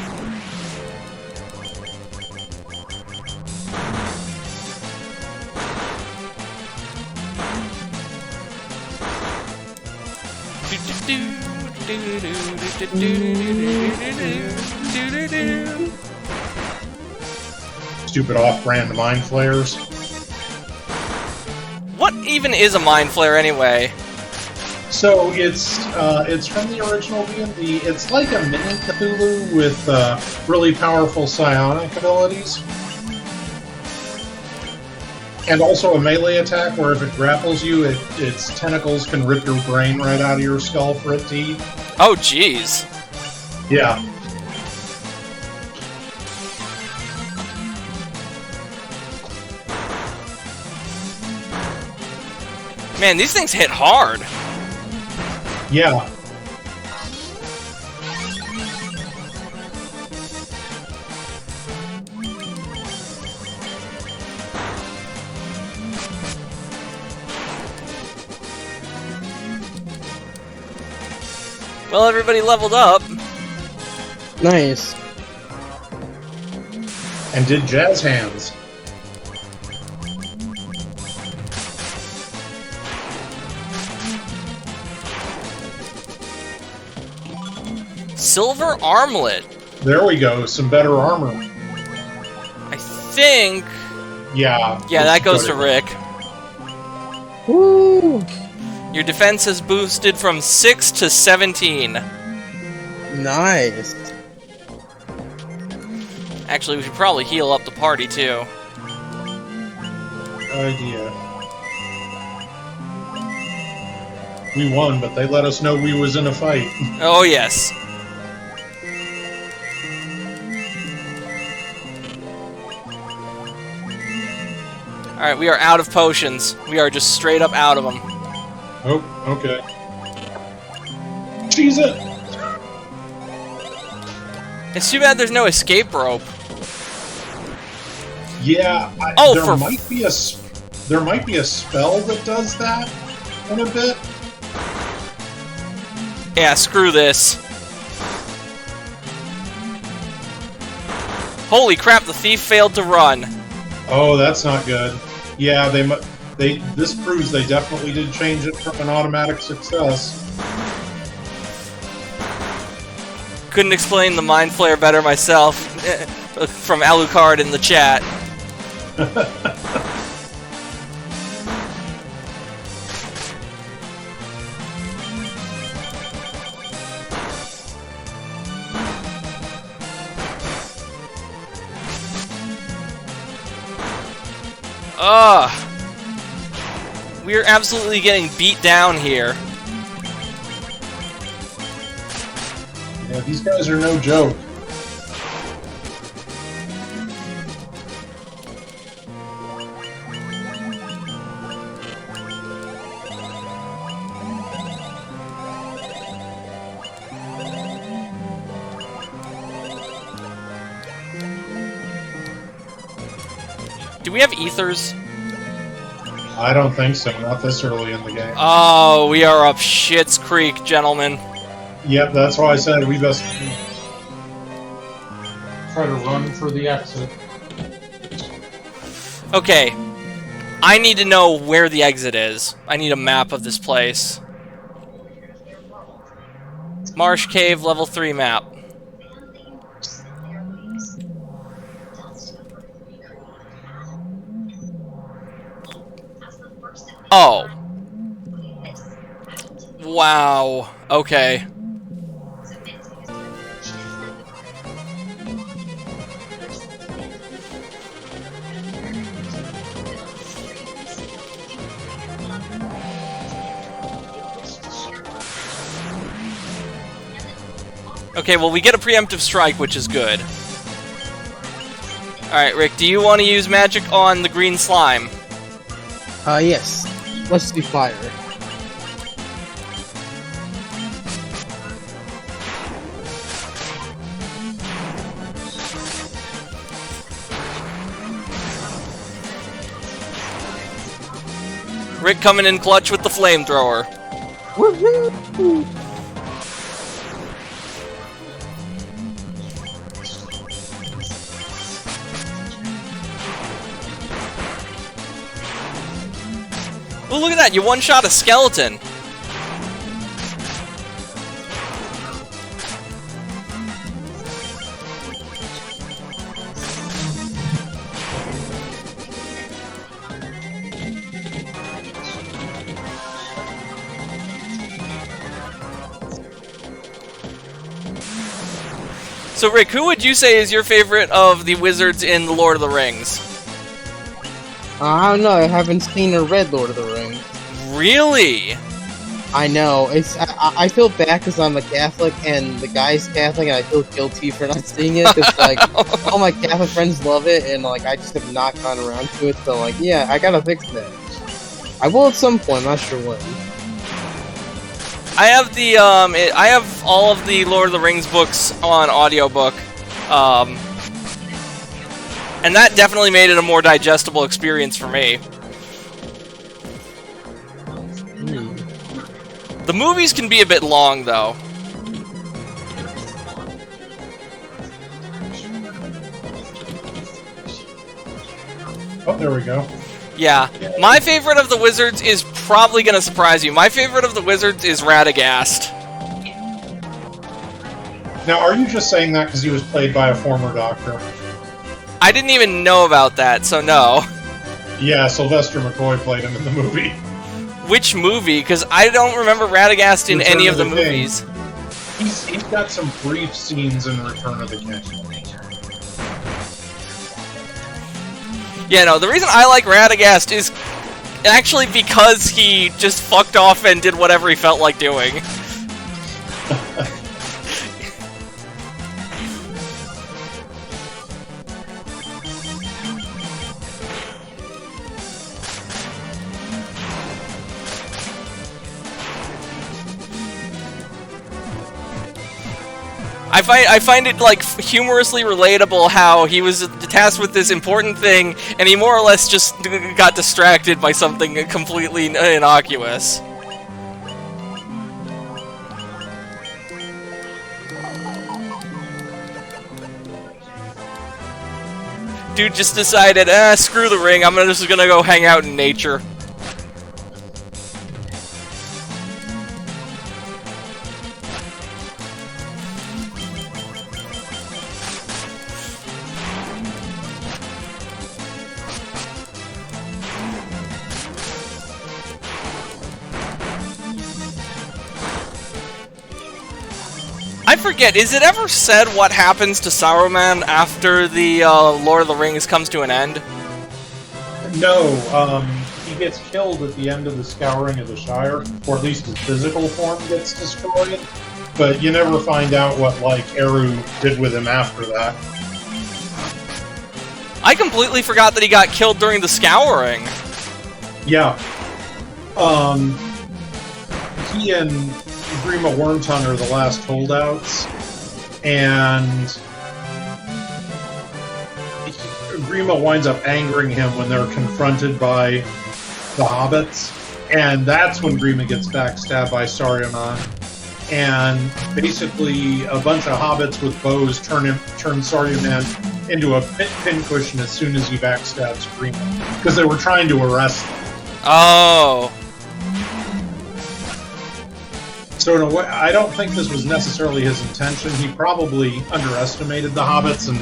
Stupid off-brand mind flayers. What even is a mind flare anyway? So it's from the original D&D. It's like a mini Cthulhu with really powerful psionic abilities. And also a melee attack where if it grapples you, its tentacles can rip your brain right out of your skull for it to eat. Oh, jeez. Yeah. Man, these things hit hard. Yeah. Well, everybody leveled up. Nice. And did jazz hands. Silver armlet. There we go, some better armor. I think... Yeah. Yeah, that goes to Rick. Woo! Your defense is boosted from 6 to 17. Nice. Actually, we should probably heal up the party, too. Idea. We won, but they let us know we was in a fight. Oh, yes. Alright, we are out of potions. We are just straight up out of them. Oh, okay. Cheese it! It's too bad there's no escape rope. Yeah, Oh, there for might be a spell that does that in a bit. Yeah, screw this. Holy crap, the thief failed to run. Oh, that's not good. Yeah, this proves they definitely did change it from an automatic success. Couldn't explain the mind flare better myself. From Alucard in the chat. We're absolutely getting beat down here. Yeah, these guys are no joke. Do we have ethers? I don't think so, not this early in the game. Oh, we are up Shit's Creek, gentlemen. Yep, that's why I said we best try to run for the exit. Okay. I need to know where the exit is. I need a map of this place. Marsh Cave, level 3 map. Oh. Wow. Okay. Okay, well, we get a preemptive strike, which is good. Alright, Rick, do you want to use magic on the green slime? Yes. Let's do fire. Rick coming in clutch with the flamethrower. Woohoo! Oh, look at that! You one-shot a skeleton. So, Rick, who would you say is your favorite of the wizards in The Lord of the Rings? I don't know. I haven't seen or read Lord of the Rings. Really? I know. I feel bad because I'm a Catholic and the guy's Catholic, and I feel guilty for not seeing it. Because like all my Catholic friends love it, and like I just have not gone around to it. So like, yeah, I gotta fix that. I will at some point. I'm not sure when. I have the I have all of the Lord of the Rings books on audiobook. And that definitely made it a more digestible experience for me. The movies can be a bit long, though. Oh, there we go. Yeah. My favorite of the wizards is probably going to surprise you. My favorite of the wizards is Radagast. Now, are you just saying that because he was played by a former Doctor? I didn't even know about that, so no. Yeah, Sylvester McCoy played him in the movie. Which movie? Because I don't remember Radagast in any of the movies. He's got some brief scenes in Return of the King. Yeah, no, the reason I like Radagast is actually because he just fucked off and did whatever he felt like doing. I find it, like, humorously relatable how he was tasked with this important thing, and he more or less just got distracted by something completely innocuous. Dude just decided, screw the ring, I'm just gonna go hang out in nature. I forget, is it ever said what happens to Saruman after the Lord of the Rings comes to an end? No, he gets killed at the end of the Scouring of the Shire, or at least his physical form gets destroyed, but you never find out what, like, Eru did with him after that. I completely forgot that he got killed during the Scouring. Yeah. He and Grima Wormtongue are the last holdouts, and Grima winds up angering him when they're confronted by the hobbits, and that's when Grima gets backstabbed by Saruman. And basically, a bunch of hobbits with bows turn Saruman into a pincushion as soon as he backstabs Grima, because they were trying to arrest him. Oh. So in a way, I don't think this was necessarily his intention. He probably underestimated the hobbits and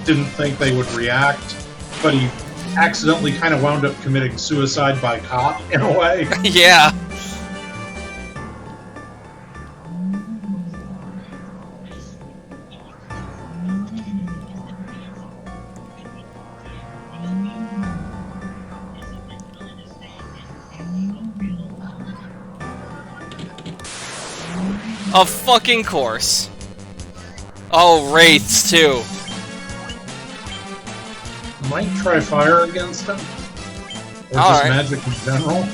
didn't think they would react, but he accidentally kind of wound up committing suicide by cop, in a way. Yeah. Of fucking course. Oh, wraiths too. Might try fire against him. Or All just right. magic in general.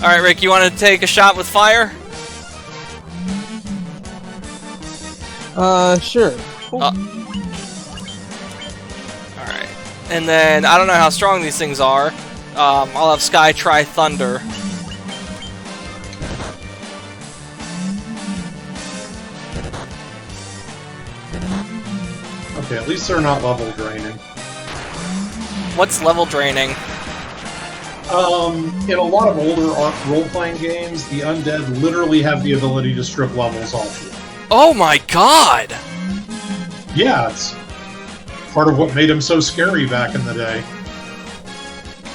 Alright, Rick, you want to take a shot with fire? Sure. Alright. And then, I don't know how strong these things are. I'll have Sky try thunder. Okay, at least they're not level draining. What's level draining? In a lot of older role-playing games, the undead literally have the ability to strip levels off you. Oh my god! Yeah, it's part of what made him so scary back in the day.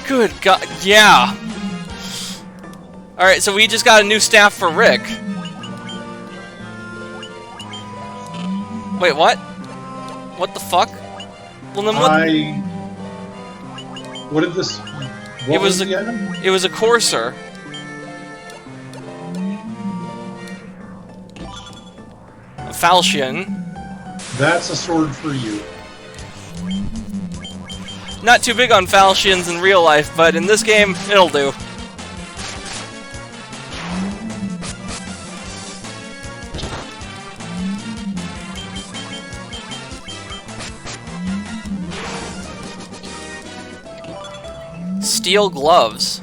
Good god, yeah. Alright, so we just got a new staff for Rick. Wait, what? What the fuck? Well, then what? What did this... What was the item? It was a courser. A falchion. That's a sword for you. Not too big on falchions in real life, but in this game, it'll do. Steel gloves.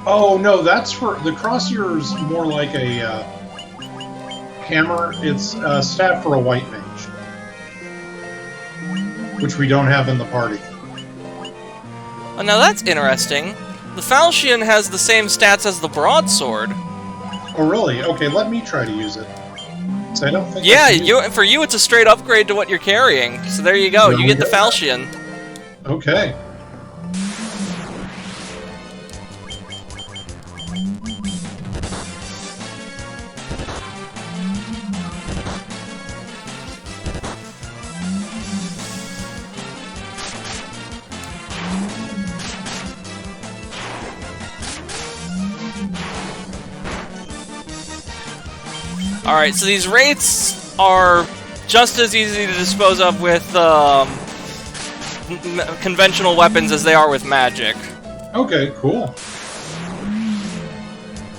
Oh no, that's for the crossier's more like a hammer. It's a staff for a white mage, which we don't have in the party. Oh, now that's interesting. The falchion has the same stats as the broadsword. Oh really? Okay, let me try to use it. So I don't think. Yeah, for you it's a straight upgrade to what you're carrying. So there you go. You get the falchion. Okay. Alright, so these wraiths are just as easy to dispose of with conventional weapons as they are with magic. Okay, cool.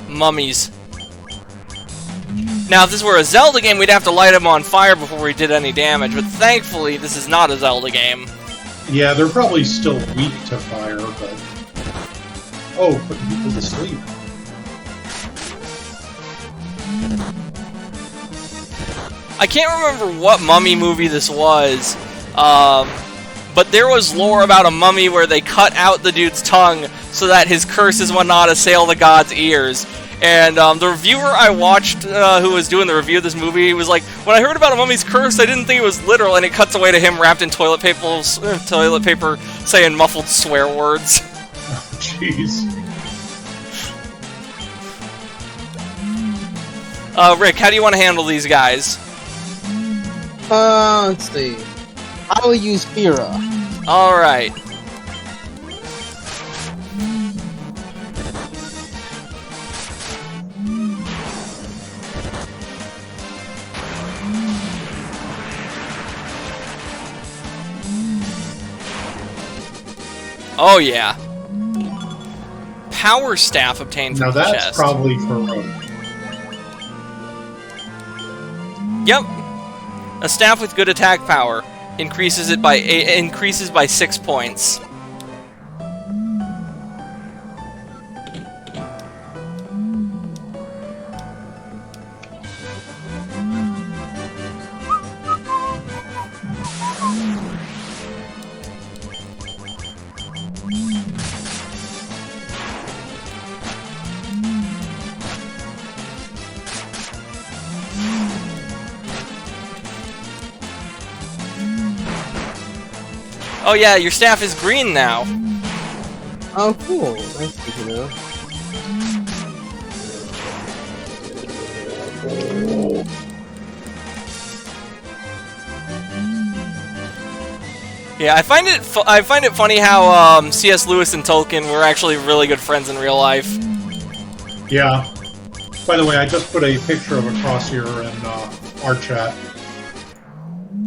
Mummies. Now, if this were a Zelda game, we'd have to light them on fire before we did any damage, but thankfully, this is not a Zelda game. Yeah, they're probably still weak to fire, but... Oh, putting people to sleep. I can't remember what mummy movie this was, but there was lore about a mummy where they cut out the dude's tongue so that his curses would not assail the god's ears. And the reviewer I watched, who was doing the review of this movie, was like, when I heard about a mummy's curse, I didn't think it was literal, and it cuts away to him wrapped in toilet paper saying muffled swear words. Oh, jeez. Rick, how do you want to handle these guys? Let's see. I will use Fira. Alright. Oh yeah. Power staff obtained from Now the that's chest. probably for Rogue. Yep. A staff with good attack power increases by 6 points. Oh yeah, your staff is green now. Oh, cool. Nice to know. Yeah, I find it funny how C.S. Lewis and Tolkien were actually really good friends in real life. Yeah. By the way, I just put a picture of a crosshair in our chat.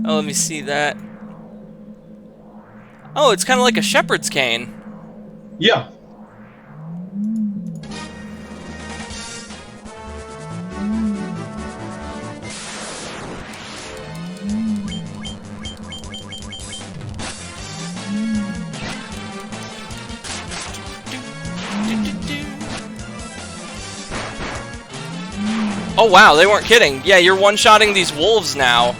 Oh, let me see that. Oh, it's kind of like a shepherd's cane. Yeah. Oh wow, they weren't kidding. Yeah, you're one-shotting these wolves now.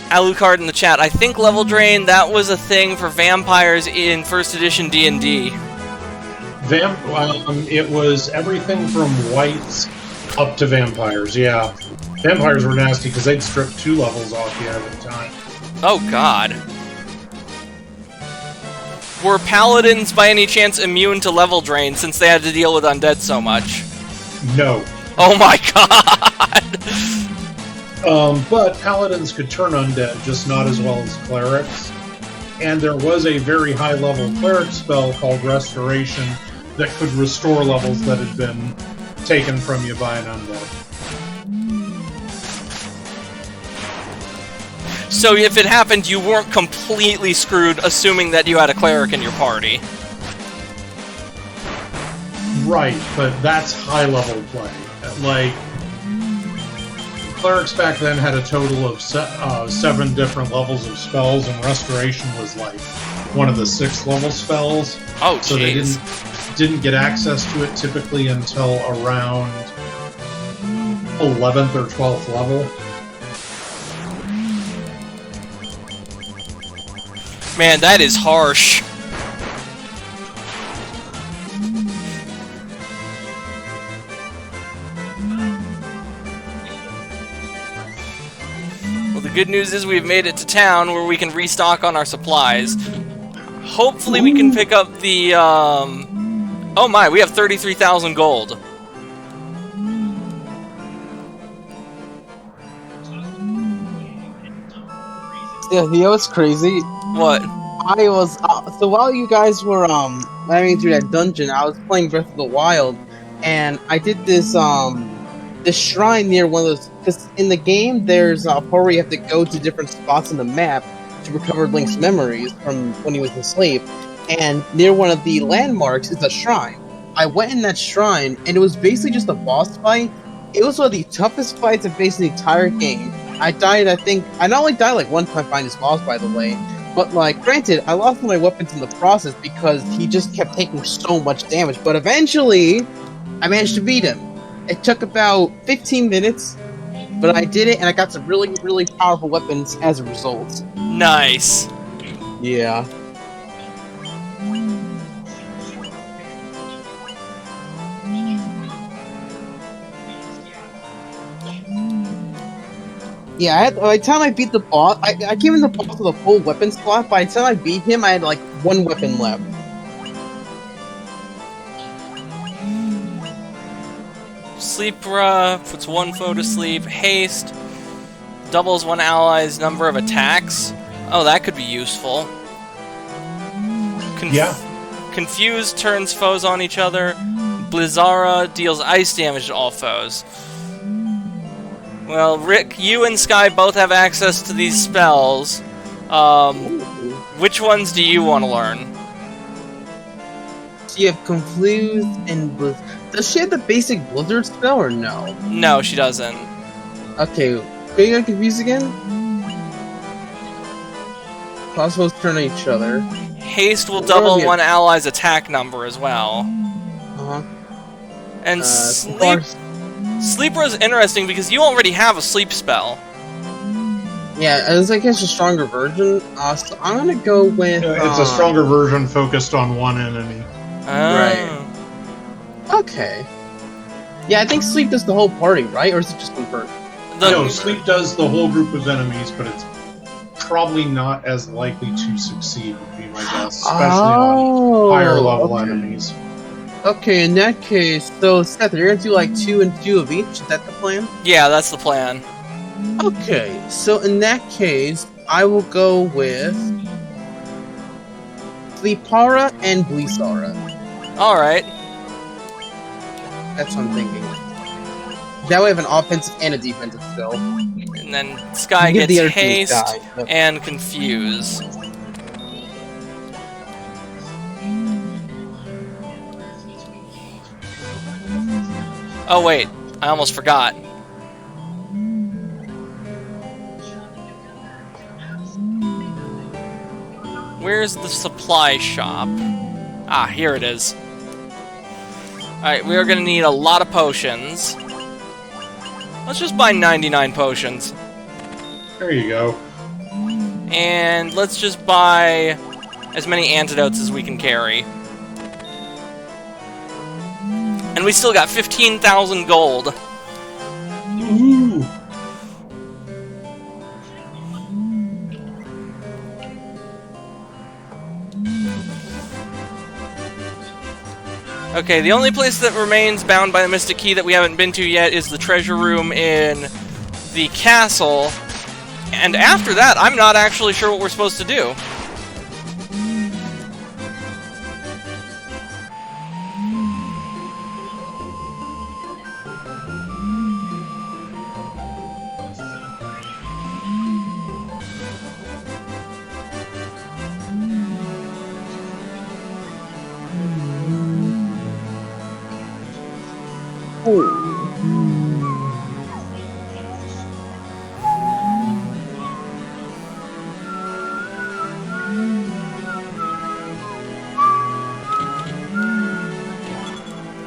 Alucard in the chat. I think level drain, that was a thing for vampires in first edition D&D. It was everything from whites up to vampires, yeah. Vampires were nasty because they'd strip 2 levels off you every time. Oh god. Were paladins by any chance immune to level drain since they had to deal with undead so much? No. Oh my god! But paladins could turn undead, just not as well as clerics. And there was a very high-level cleric spell called Restoration that could restore levels that had been taken from you by an undead. So if it happened, you weren't completely screwed, assuming that you had a cleric in your party. Right, but that's high-level play. Like, clerics back then had a total of 7 different levels of spells, and Restoration was like one of the 6th-level spells. Oh, so they jeez. didn't get access to it typically until around 11th or 12th level. Man, that is harsh. Well, the good news is we've made it to town where we can restock on our supplies. Hopefully we can pick up the, Oh my, we have 33,000 gold. Yeah, you know what's crazy? What? I was so while you guys were running through that dungeon, I was playing Breath of the Wild, and I did this this shrine near one of those. Because in the game, there's a part where you have to go to different spots on the map to recover Link's memories from when he was enslaved. And near one of the landmarks is a shrine. I went in that shrine, and it was basically just a boss fight. It was one of the toughest fights I've faced in the entire game. I died, I think. I not only died like one time fighting this boss, by the way, but like, granted, I lost my weapons in the process because he just kept taking so much damage. But eventually, I managed to beat him. It took about 15 minutes, but I did it, and I got some really, really powerful weapons as a result. Nice. Yeah. Yeah, by the time I beat the boss, I came in the boss with a full weapon slot. By the time I beat him, I had like 1 weapon left. Sleep puts 1 foe to sleep. Haste doubles 1 ally's number of attacks. Oh, that could be useful. Confuse turns foes on each other. Blizzara deals ice damage to all foes. Well, Rick, you and Sky both have access to these spells. Which ones do you want to learn? So you have Confuse and Blizz. Does she have the basic Blizzard spell or no? No, she doesn't. Okay, can you get Confuse again? Crossbows turn on each other. Haste will double 1 ally's attack number as well. Uh-huh. And Sleeper is interesting because you already have a sleep spell. Yeah, as I guess a stronger version. So I'm gonna go with. It's a stronger version focused on one enemy. Right. Okay. Yeah, I think sleep does the whole party, right? Or is it just one person? No, sleep does the whole group of enemies, but it's probably not as likely to succeed, would be my guess, especially on higher level enemies. Okay, in that case, so Seth, you're gonna do like 2 and 2 of each? Is that the plan? Yeah, that's the plan. Okay, so in that case, I will go with Sleepara and Blizzara. Alright. That's what I'm thinking. That way I have an offensive and a defensive spell. And then Sky Give gets the other two Haste Sky. Yep. and Confuse. Oh wait, I almost forgot. Where's the supply shop? Ah, here it is. Alright, we are gonna need a lot of potions. Let's just buy 99 potions. There you go. And let's just buy as many antidotes as we can carry. And we still got 15,000 gold. Ooh. Okay, the only place that remains bound by the Mystic Key that we haven't been to yet is the treasure room in the castle. And after that, I'm not actually sure what we're supposed to do.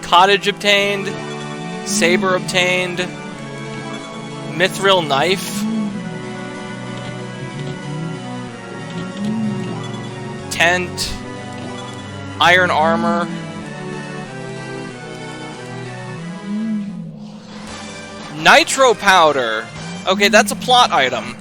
Cottage obtained, saber obtained, mithril knife, tent, iron armor, nitro powder. Okay, that's a plot item.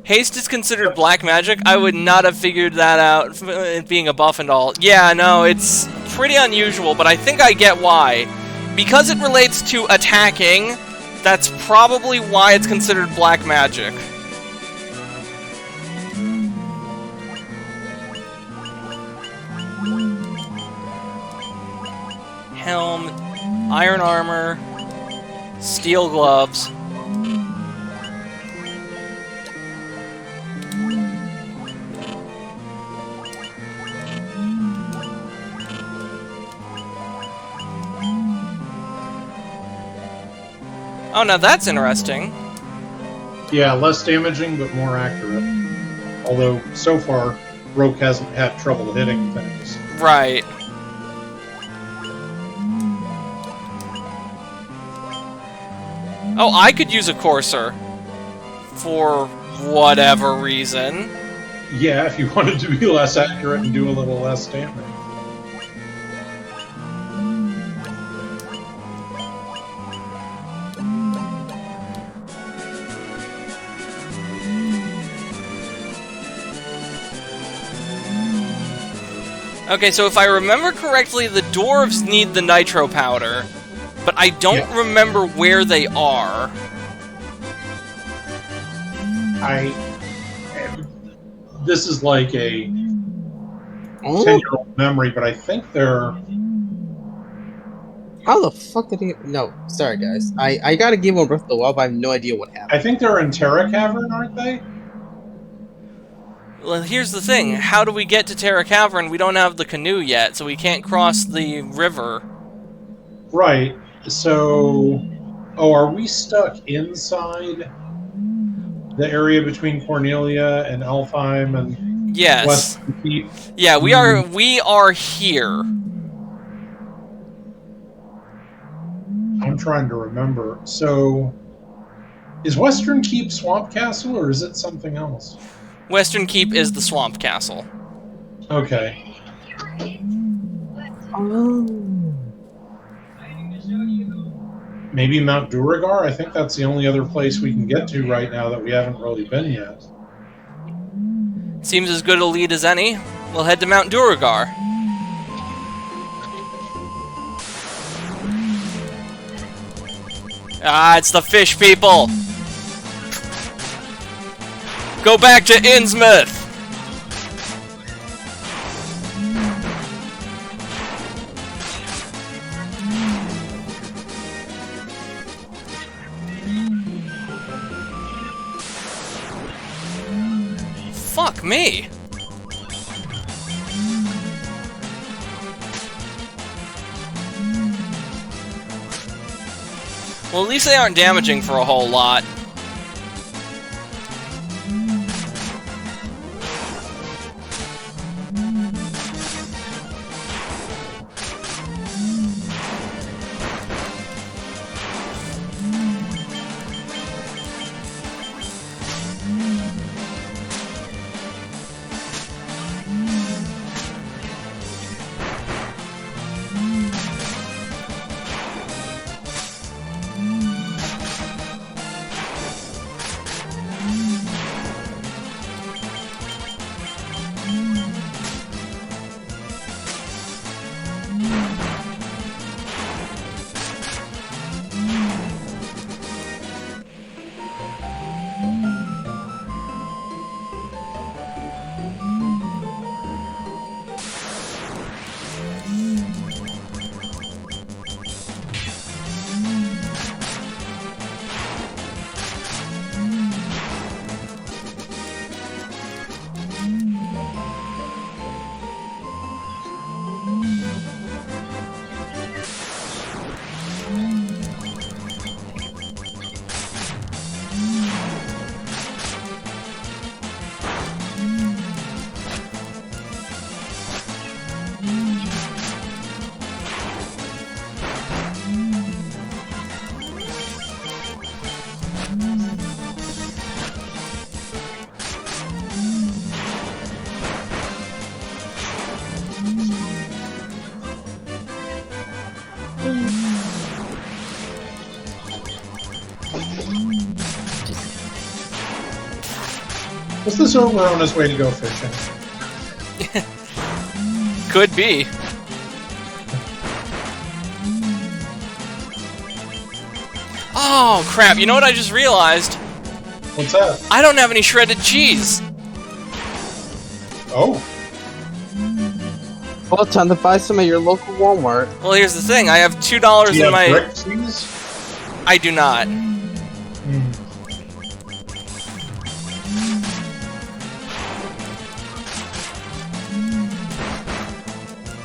Haste is considered black magic. I would not have figured that out, it being a buff and all. Yeah, no, it's pretty unusual, but I think I get why. Because it relates to attacking, that's probably why it's considered black magic. Helm, iron armor, steel gloves. Oh, now that's interesting. Yeah, less damaging, but more accurate. Although, so far, Roke hasn't had trouble hitting things. Right. Oh, I could use a courser. For whatever reason. Yeah, if you wanted to be less accurate and do a little less damage. Okay, so if I remember correctly, the dwarves need the nitro powder, but I don't remember where they are. This is like a 10-year-old memory, but I think they're... How the fuck did he... No, sorry guys. I gotta give one Breath of the Wild, but I have no idea what happened. I think they're in Terra Cavern, aren't they? Well, here's the thing. How do we get to Terra Cavern? We don't have the canoe yet, so we can't cross the river. Right. So... Oh, are we stuck inside the area between Cornelia and Alfheim and Yes. Western Keep? Yeah, we are here. I'm trying to remember. So... Is Western Keep Swamp Castle, or is it something else? Western Keep is the swamp castle. Okay. Maybe Mount Duragar? I think that's the only other place we can get to right now that we haven't really been yet. Seems as good a lead as any. We'll head to Mount Duragar. Ah, it's the fish people! Go back to Innsmouth! Fuck me! Well, at least they aren't damaging for a whole lot. Was this over on his way to go fishing? Could be. Oh, crap. You know what I just realized? What's that? I don't have any shredded cheese. Oh. Well, time to buy some at your local Walmart. Well, here's the thing. I have $2 Do you in my... have brick cheese? I do not.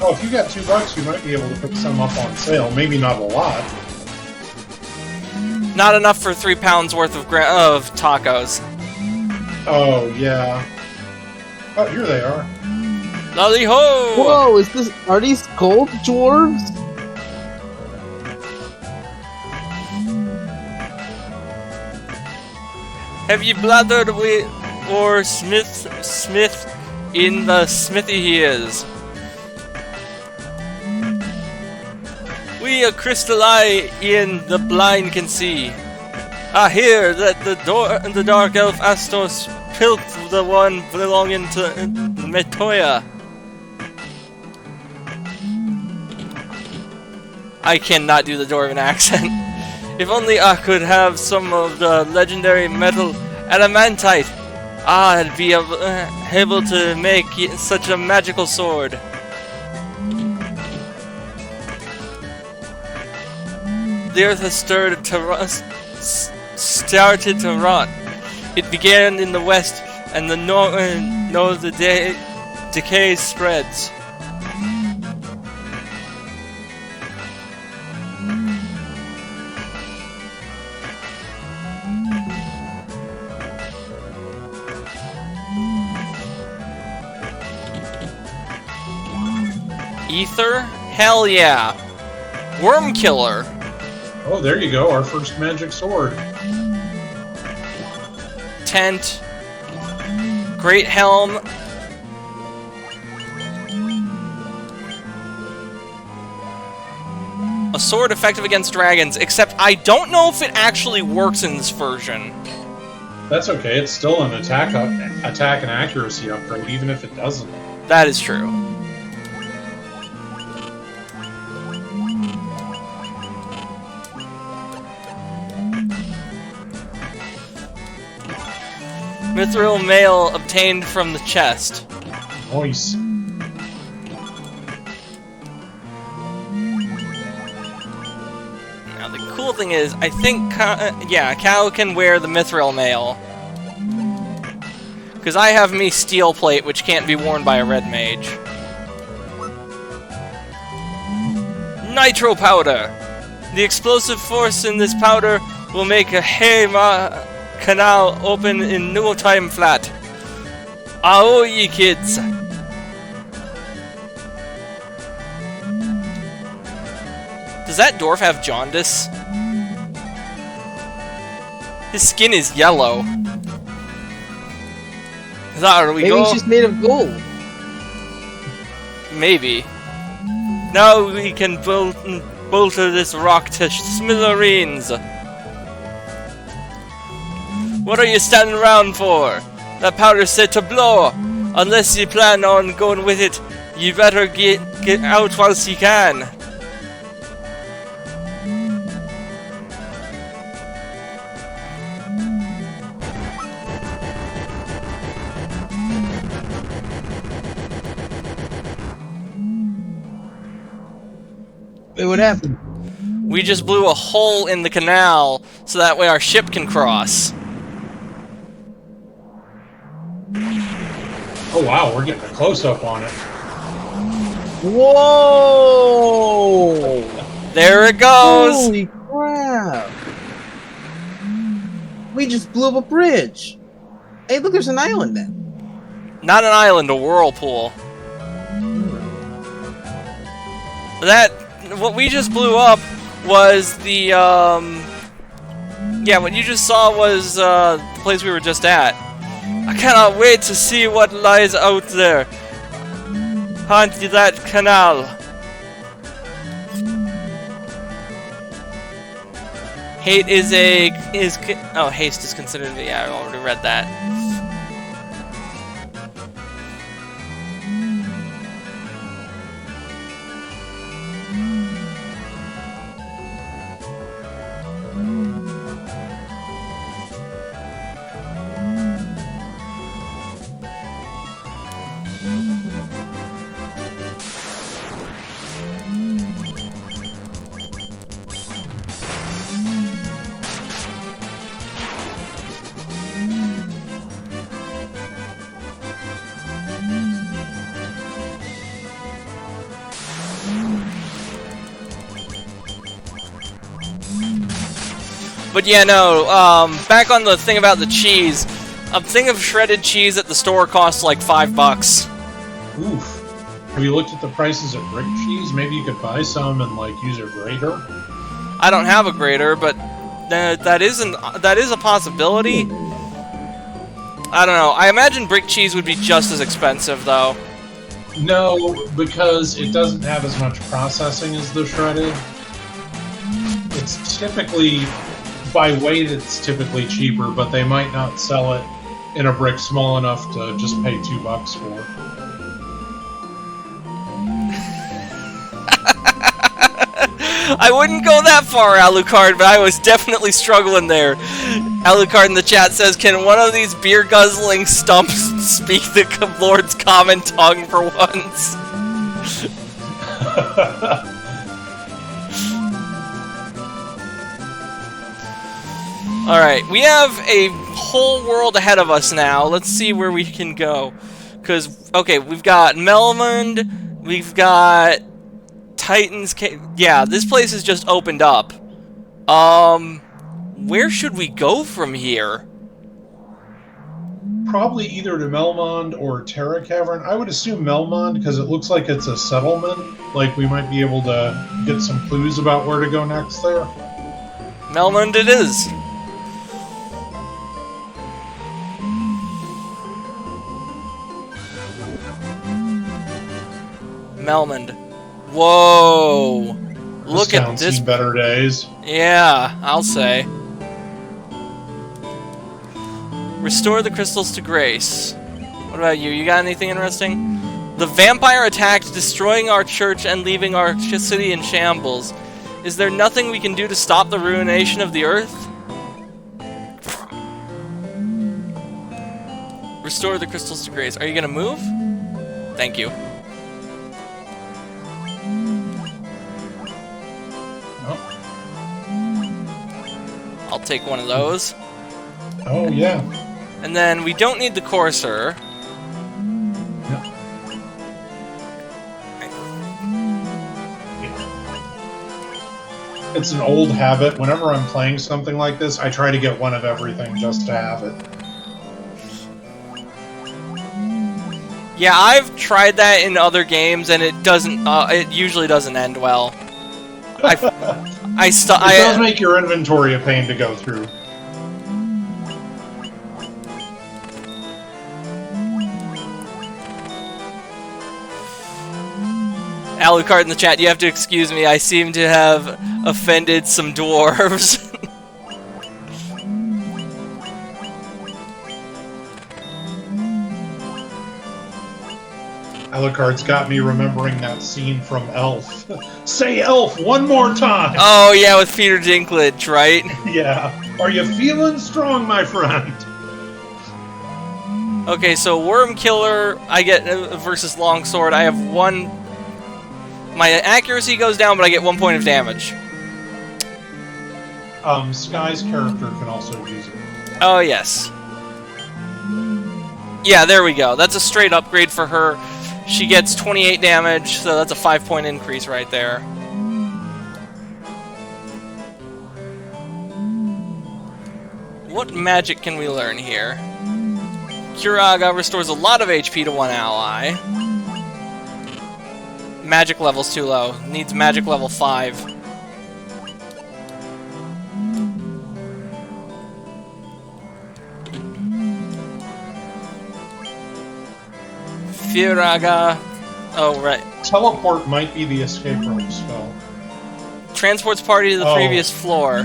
Oh, if you got $2, you might be able to pick some up on sale. Maybe not a lot. Not enough for 3 pounds worth of tacos. Oh, yeah. Oh, here they are. Lolly ho! Whoa, are these gold dwarves? Have you blathered or Smith in the smithy he is? We a crystal eye in the blind can see. I hear that the dark elf Astos pilt the one belonging to Metoya. I cannot do the Dwarven accent. If only I could have some of the legendary metal adamantite, I'd be able to make such a magical sword. The earth has started to rot. It began in the west, and the north the decay spreads. Ether? Hell yeah. Worm Killer. Oh, there you go, our first magic sword. Tent. Great Helm. A sword effective against dragons, except I don't know if it actually works in this version. That's okay, it's still an attack and accuracy upgrade, even if it doesn't. That is true. Mithril mail obtained from the chest. Nice. Now the cool thing is, I think, Cow can wear the Mithril mail. Because I have me steel plate, which can't be worn by a red mage. Nitro powder! The explosive force in this powder will make a canal open in no time flat. Ao ye kids! Does that dwarf have jaundice? His skin is yellow. There we Maybe go. he's just made of gold. Maybe. Now we can bolter this rock to smithereens. What are you standing around for? That powder's set to blow. Unless you plan on going with it, you better get out whilst you can. Wait, what happened? We just blew a hole in the canal so that way our ship can cross. Oh wow, we're getting a close-up on it. Whoa! There it goes! Holy crap! We just blew up a bridge. Hey, look, there's an island then. Not an island, a whirlpool. What we just blew up was the, yeah, what you just saw was, the place we were just at. I cannot wait to see what lies out there. Hunt that canal. Hate is oh, haste is considered. Yeah, I already read that. But yeah, no, back on the thing about the cheese, a thing of shredded cheese at the store costs like $5. Oof. Have you looked at the prices of brick cheese? Maybe you could buy some and, like, use a grater? I don't have a grater, but that is a possibility. I don't know. I imagine brick cheese would be just as expensive, though. No, because it doesn't have as much processing as the shredded. It's typically... By weight, it's typically cheaper, but they might not sell it in a brick small enough to just pay $2 for. I wouldn't go that far, Alucard, but I was definitely struggling there. Alucard in the chat says, "Can one of these beer-guzzling stumps speak the Lord's common tongue for once?" Alright, we have a whole world ahead of us now. Let's see where we can go. Because, okay, we've got Melmond, we've got Titan's Cave. Yeah, this place has just opened up. Where should we go from here? Probably either to Melmond or Terra Cavern. I would assume Melmond, because it looks like it's a settlement. Like, we might be able to get some clues about where to go next there. Melmond it is. Melmond. Whoa! Look at this. Seen better days. Yeah, I'll say. Restore the crystals to grace. What about you? You got anything interesting? The vampire attacked, destroying our church and leaving our city in shambles. Is there nothing we can do to stop the ruination of the earth? Restore the crystals to grace. Are you gonna move? Thank you. I'll take one of those. Oh, yeah. And then we don't need the courser. Yeah. It's an old habit. Whenever I'm playing something like this, I try to get one of everything just to have it. Yeah, I've tried that in other games, and it doesn't. It usually doesn't end well. It does make your inventory a pain to go through. Alucard in the chat, you have to excuse me. I seem to have offended some dwarves. Alucard's got me remembering that scene from Elf. Say Elf one more time! Oh yeah, with Peter Dinklage, right? Yeah. Are you feeling strong, my friend? Okay, so Worm Killer, I get versus Longsword. I have one. My accuracy goes down, but I get 1 point of damage. Sky's character can also use it. Oh yes. Yeah, there we go. That's a straight upgrade for her. She gets 28 damage, so that's a 5-point increase right there. What magic can we learn here? Curaga restores a lot of HP to one ally. Magic level's too low. Needs magic level 5. Curaga. Oh, right. Teleport might be the escape rope spell. Transports party to the previous floor.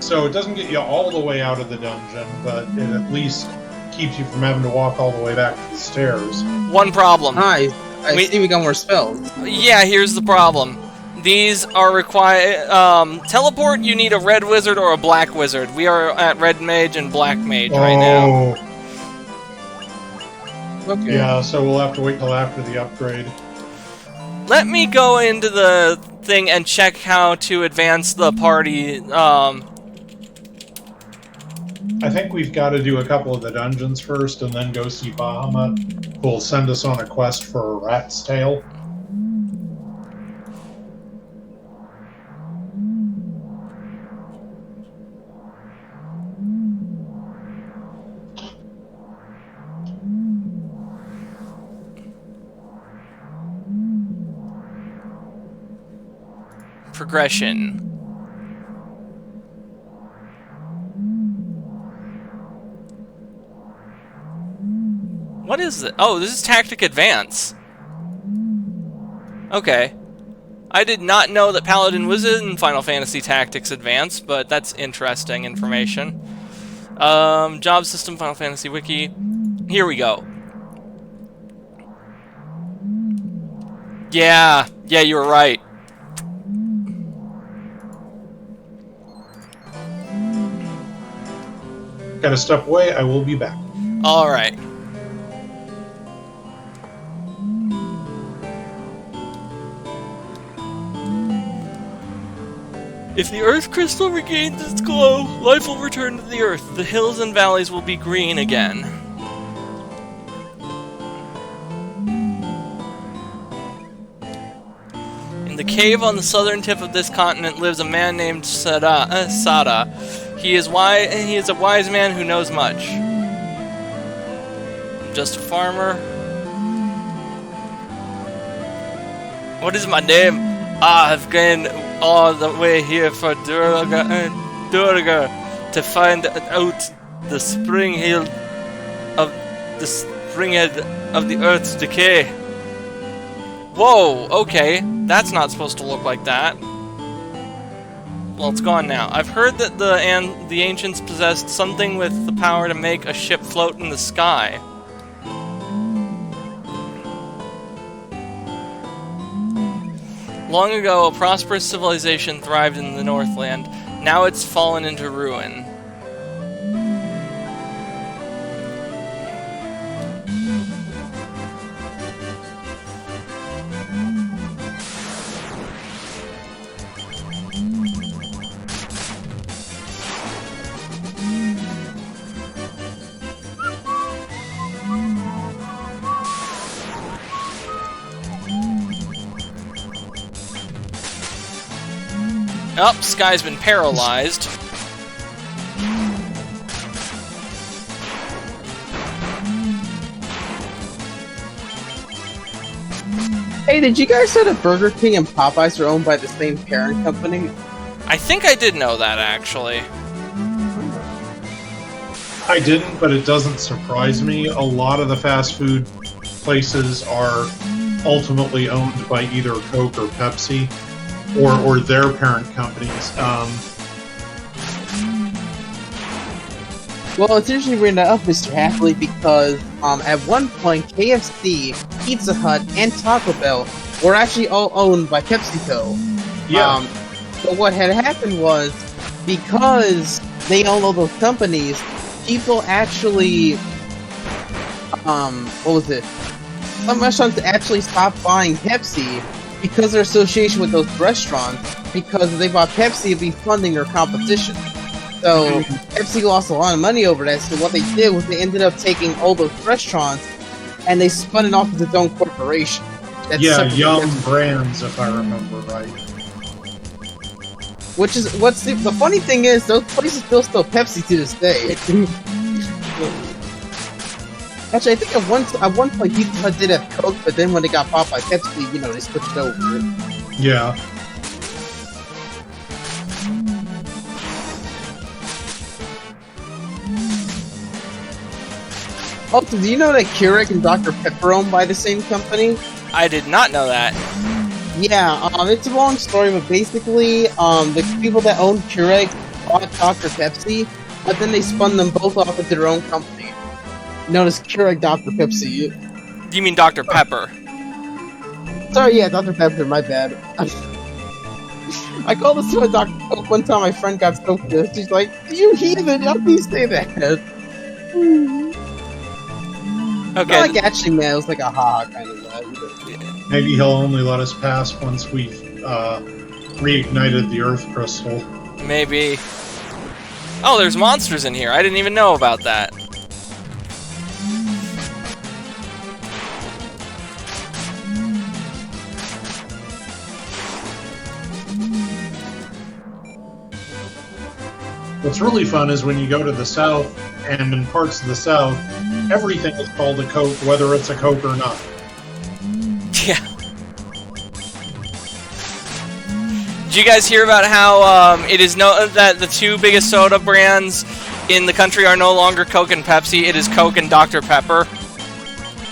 So it doesn't get you all the way out of the dungeon, but it at least keeps you from having to walk all the way back to the stairs. One problem. I see we got more spells. Yeah, here's the problem. These are required. Teleport, you need a red wizard or a black wizard. We are at red mage and black mage right now. Okay. Yeah, so we'll have to wait till after the upgrade. Let me go into the thing and check how to advance the party. I think we've got to do a couple of the dungeons first, and then go see Bahamut, who will send us on a quest for a rat's tail. Progression. What is it? Oh, this is Tactic Advance. Okay. I did not know that Paladin was in Final Fantasy Tactics Advance, but that's interesting information. Job System, Final Fantasy Wiki. Here we go. Yeah, you were right. Gotta step away, I will be back. Alright. If the Earth Crystal regains its glow, life will return to the Earth. The hills and valleys will be green again. In the cave on the southern tip of this continent lives a man named Sada. He is a wise man who knows much. I'm just a farmer. What is my name? I've gone all the way here for Durga to find out the springhead of the Earth's decay. Whoa, okay. That's not supposed to look like that. Well, it's gone now. I've heard that the ancients possessed something with the power to make a ship float in the sky. Long ago, a prosperous civilization thrived in the Northland. Now it's fallen into ruin. Oh, Sky's been paralyzed. Hey, did you guys know that Burger King and Popeyes are owned by the same parent company? I think I did know that, actually. I didn't, but it doesn't surprise me. A lot of the fast food places are ultimately owned by either Coke or Pepsi, or their parent companies. Well, it's usually written up, Mr. Hackley, because at one point, KFC, Pizza Hut, and Taco Bell were actually all owned by PepsiCo. Yeah. But what had happened was, because they own all those companies, people actually, what was it? Some restaurants actually stopped buying Pepsi because of their association with those restaurants, because if they bought Pepsi, it'd be funding their competition. So Pepsi lost a lot of money over that, so what they did was they ended up taking all those restaurants and they spun it off as its own corporation. That's Yum Brands, if I remember right. Which is, the funny thing is, those places still Pepsi to this day. Actually, I think at one point Pizza Hut did have Coke, but then when they got bought by Pepsi, they switched over. Yeah. Also, do you know that Keurig and Dr. Pepper are owned by the same company? I did not know that. Yeah, it's a long story, but basically, the people that own Keurig bought Dr. Pepsi, but then they spun them both off into their own company, known as Keurig Dr. Pepsi. You mean Dr. Pepper? Sorry, yeah, Dr. Pepper, my bad. I called this to a Dr. Coke one time. My friend got so pissed. She's like, "You heathen! How can you say that?" Okay. Not like actually, man, it was like a ha kind of vibe. Maybe he'll only let us pass once we've reignited the Earth Crystal. Maybe. Oh, there's monsters in here. I didn't even know about that. What's really fun is when you go to the south, and in parts of the south, everything is called a Coke, whether it's a Coke or not. Yeah. Did you guys hear about how it is that the two biggest soda brands in the country are no longer Coke and Pepsi? It is Coke and Dr. Pepper.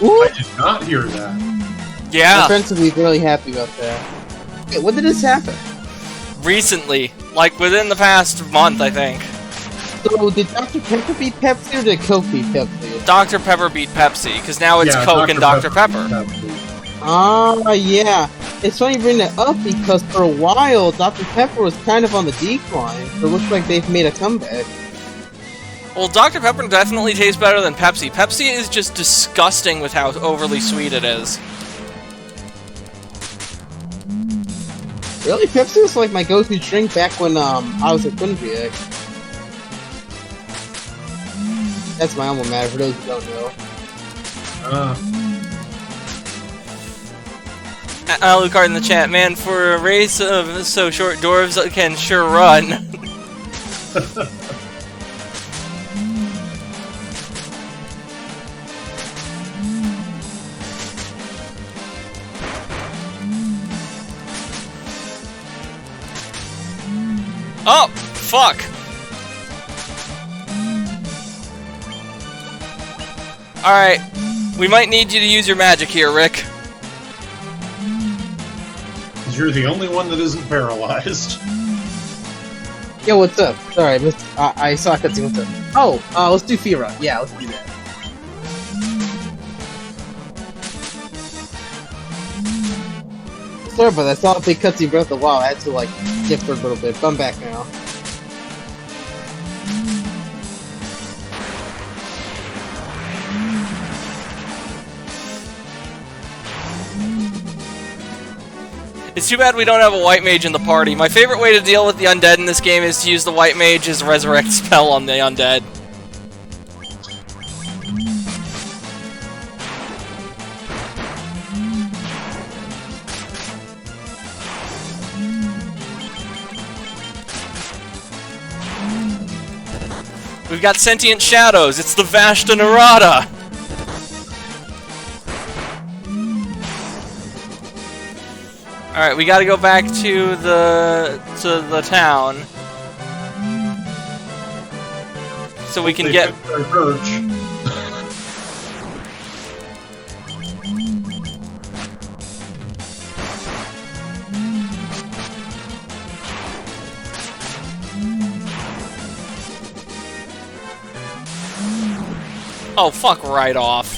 Ooh. I did not hear that. My Yeah. friends would be really happy about that. Wait, when did this happen? Recently, like within the past month, I think. So, did Dr. Pepper beat Pepsi or did Coke beat Pepsi? Dr. Pepper beat Pepsi, because now it's Yeah, Coke and Dr. Pepper. Ah, yeah. It's funny you bring that up because for a while, Dr. Pepper was kind of on the decline. So it looks like they've made a comeback. Well, Dr. Pepper definitely tastes better than Pepsi. Pepsi is just disgusting with how overly sweet it is. Really, Pepsi was like my go-to drink back when I was at Quinnipiac. That's my alma mater for those who don't know. Alucard in the chat, man, for a race of so short, dwarves can sure run. Oh, fuck. Alright, we might need you to use your magic here, Rick. Because you're the only one that isn't paralyzed. Yo, what's up? Sorry, I saw a cutscene. What's up? Oh, let's do Fira. Yeah, let's do that. Sorry, but I saw a big cutscene Breath of the Wild. I had to like dip for a little bit. But I'm back now. It's too bad we don't have a white mage in the party. My favorite way to deal with the undead in this game is to use the white mage's resurrect spell on the undead. We've got sentient shadows. It's the Vashta Narada. Alright, we gotta go back to the town. So we can They get... took their perch. Oh, fuck right off.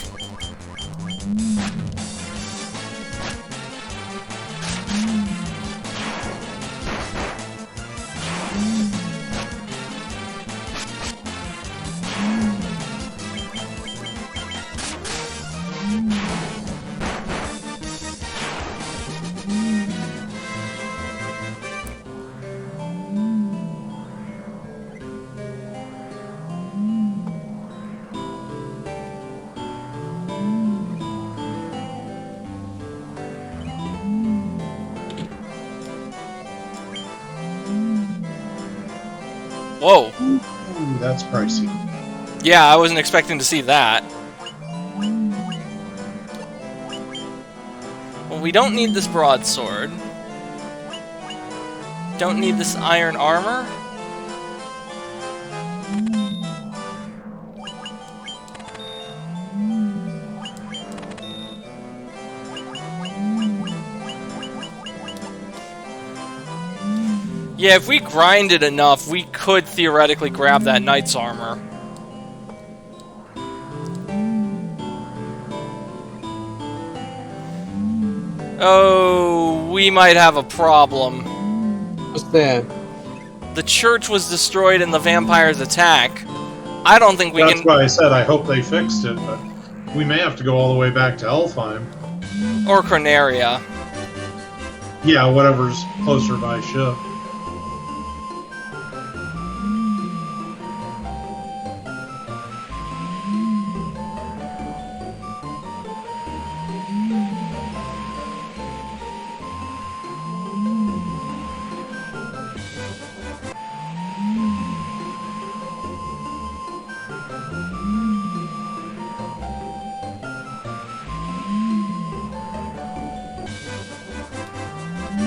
Whoa. Ooh, that's pricey. Yeah, I wasn't expecting to see that. Well, we don't need this broadsword. Don't need this iron armor. Yeah, if we grinded enough, we could theoretically grab that knight's armor. Oh, we might have a problem. What's that? The church was destroyed in the vampire's attack. I don't think we can... That's why I said I hope they fixed it, but we may have to go all the way back to Elfheim. Or Corneria. Yeah, whatever's closer by ship.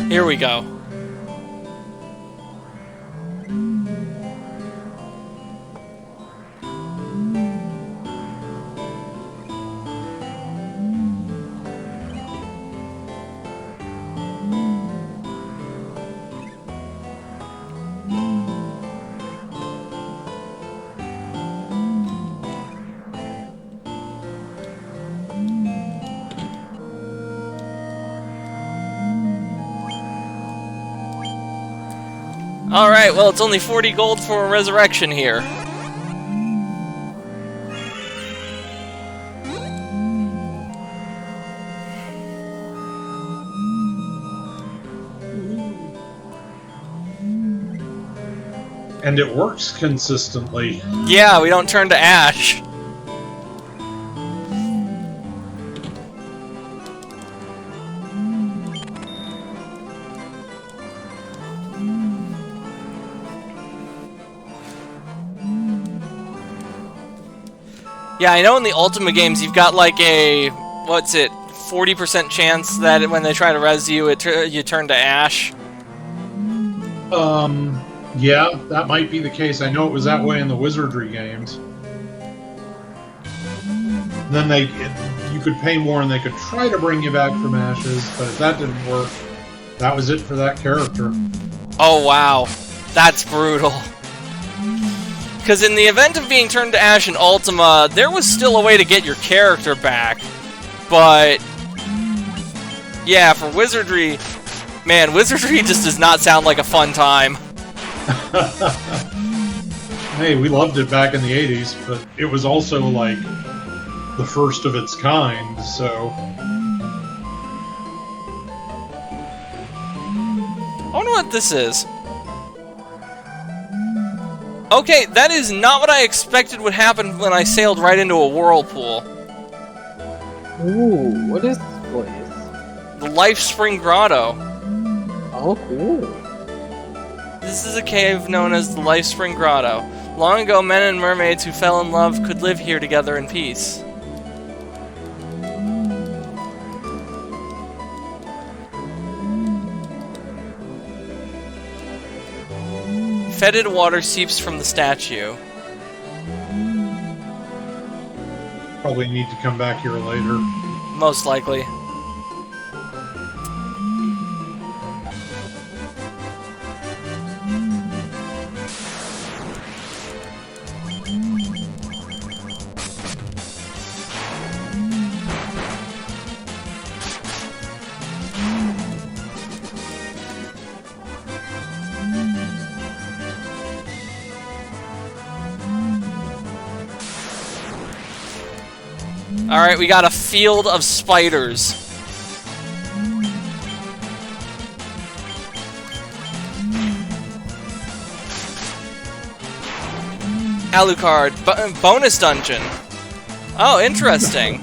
Here we go. Alright, well, it's only 40 gold for a resurrection here. And it works consistently. Yeah, we don't turn to ash. Yeah, I know in the Ultimate games you've got like a, what's it, 40% chance that when they try to res you, you turn to ash. Yeah, that might be the case. I know it was that way in the Wizardry games. Then you could pay more and they could try to bring you back from ashes, but if that didn't work, that was it for that character. Oh wow, that's brutal. Because in the event of being turned to ash in Ultima, there was still a way to get your character back. But, yeah, for Wizardry, man, Wizardry just does not sound like a fun time. Hey, we loved it back in the 80s, but it was also, like, the first of its kind, so... I wonder what this is. Okay, that is not what I expected would happen when I sailed right into a whirlpool. Ooh, what is this place? The Life Spring Grotto. Oh, cool. This is a cave known as the Life Spring Grotto. Long ago, men and mermaids who fell in love could live here together in peace. Fetid water seeps from the statue. Probably need to come back here later. Most likely. Alright, we got a field of spiders. Alucard, bonus dungeon. Oh, interesting.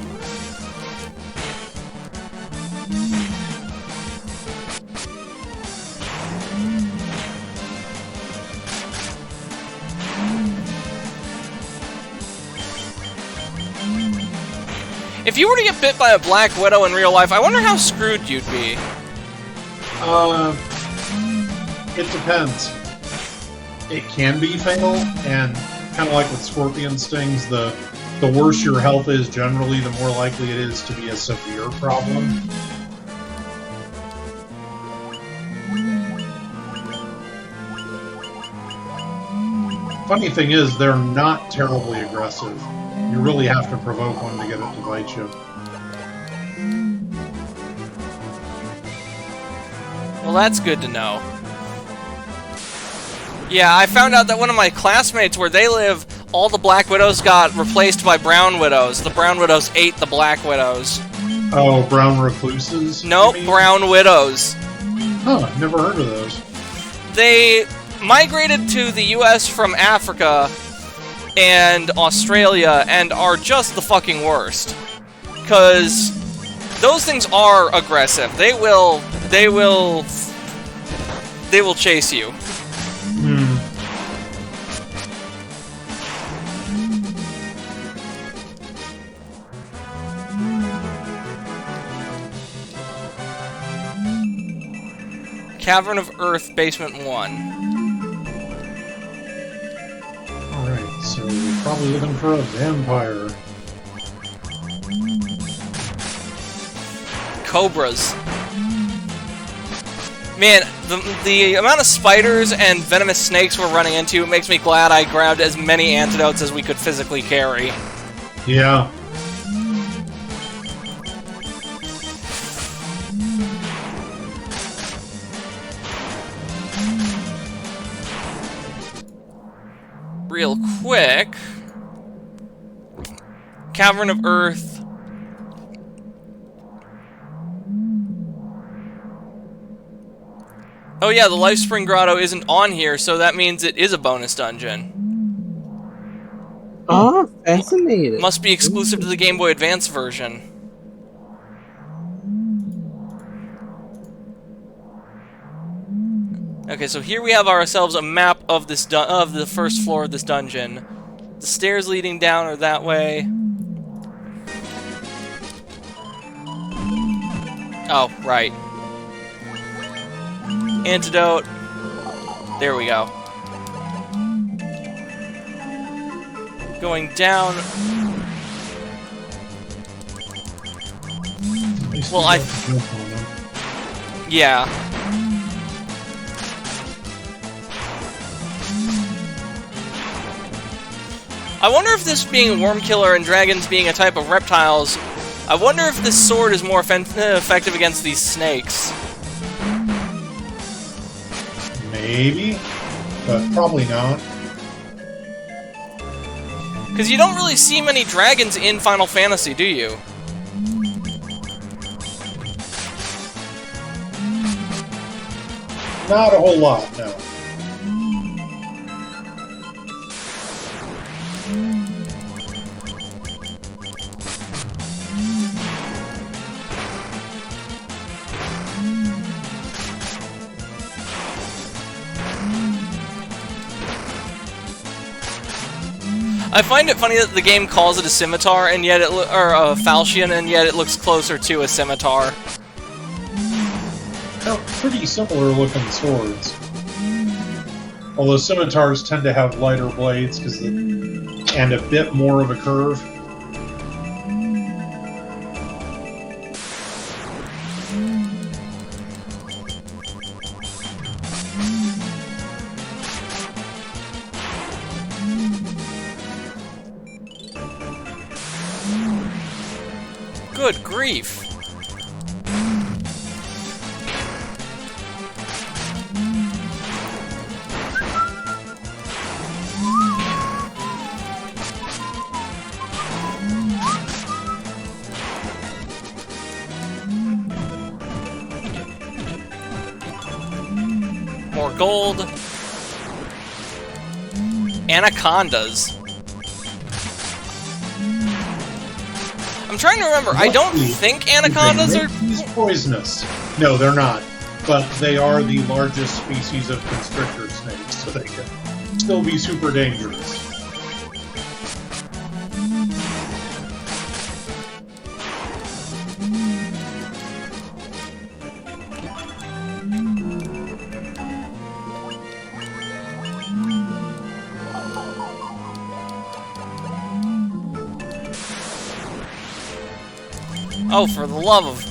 If you were to get bit by a Black Widow in real life, I wonder how screwed you'd be. It depends. It can be fatal, and kind of like with scorpion stings, the worse your health is generally, the more likely it is to be a severe problem. Funny thing is, they're not terribly aggressive. You really have to provoke one to get it to bite you. Well, that's good to know. Yeah, I found out that one of my classmates, where they live, all the Black Widows got replaced by Brown Widows. The Brown Widows ate the Black Widows. Oh, brown recluses? Nope, Brown Widows. Huh, never heard of those. They migrated to the US from Africa and Australia and are just the fucking worst. Because those things are aggressive. They will chase you. Cavern of Earth, Basement 1. Alright, so we're probably looking for a vampire. Cobras. Man, the amount of spiders and venomous snakes we're running into makes me glad I grabbed as many antidotes as we could physically carry. Yeah. Real quick. Cavern of Earth. Oh yeah, the Lifespring Grotto isn't on here, so that means it is a bonus dungeon. Oh, fascinating. Must be exclusive to the Game Boy Advance version. Okay, so here we have ourselves a map of this of the first floor of this dungeon. The stairs leading down are that way. Oh, right. Antidote. There we go. Going down. Well, yeah. I wonder if this being a worm killer and dragons being a type of reptiles, I wonder if this sword is more effective against these snakes. Maybe, but probably not. Because you don't really see many dragons in Final Fantasy, do you? Not a whole lot, no. I find it funny that the game calls it a scimitar, and yet or a falchion, and yet it looks closer to a scimitar. They're pretty similar looking swords. Although scimitars tend to have lighter blades and a bit more of a curve. Good grief. More gold. Anacondas. I'm trying to remember. I don't think anacondas are poisonous. No, they're not. But they are the largest species of constrictor snakes, so they can still be super dangerous. Oh, for the love of...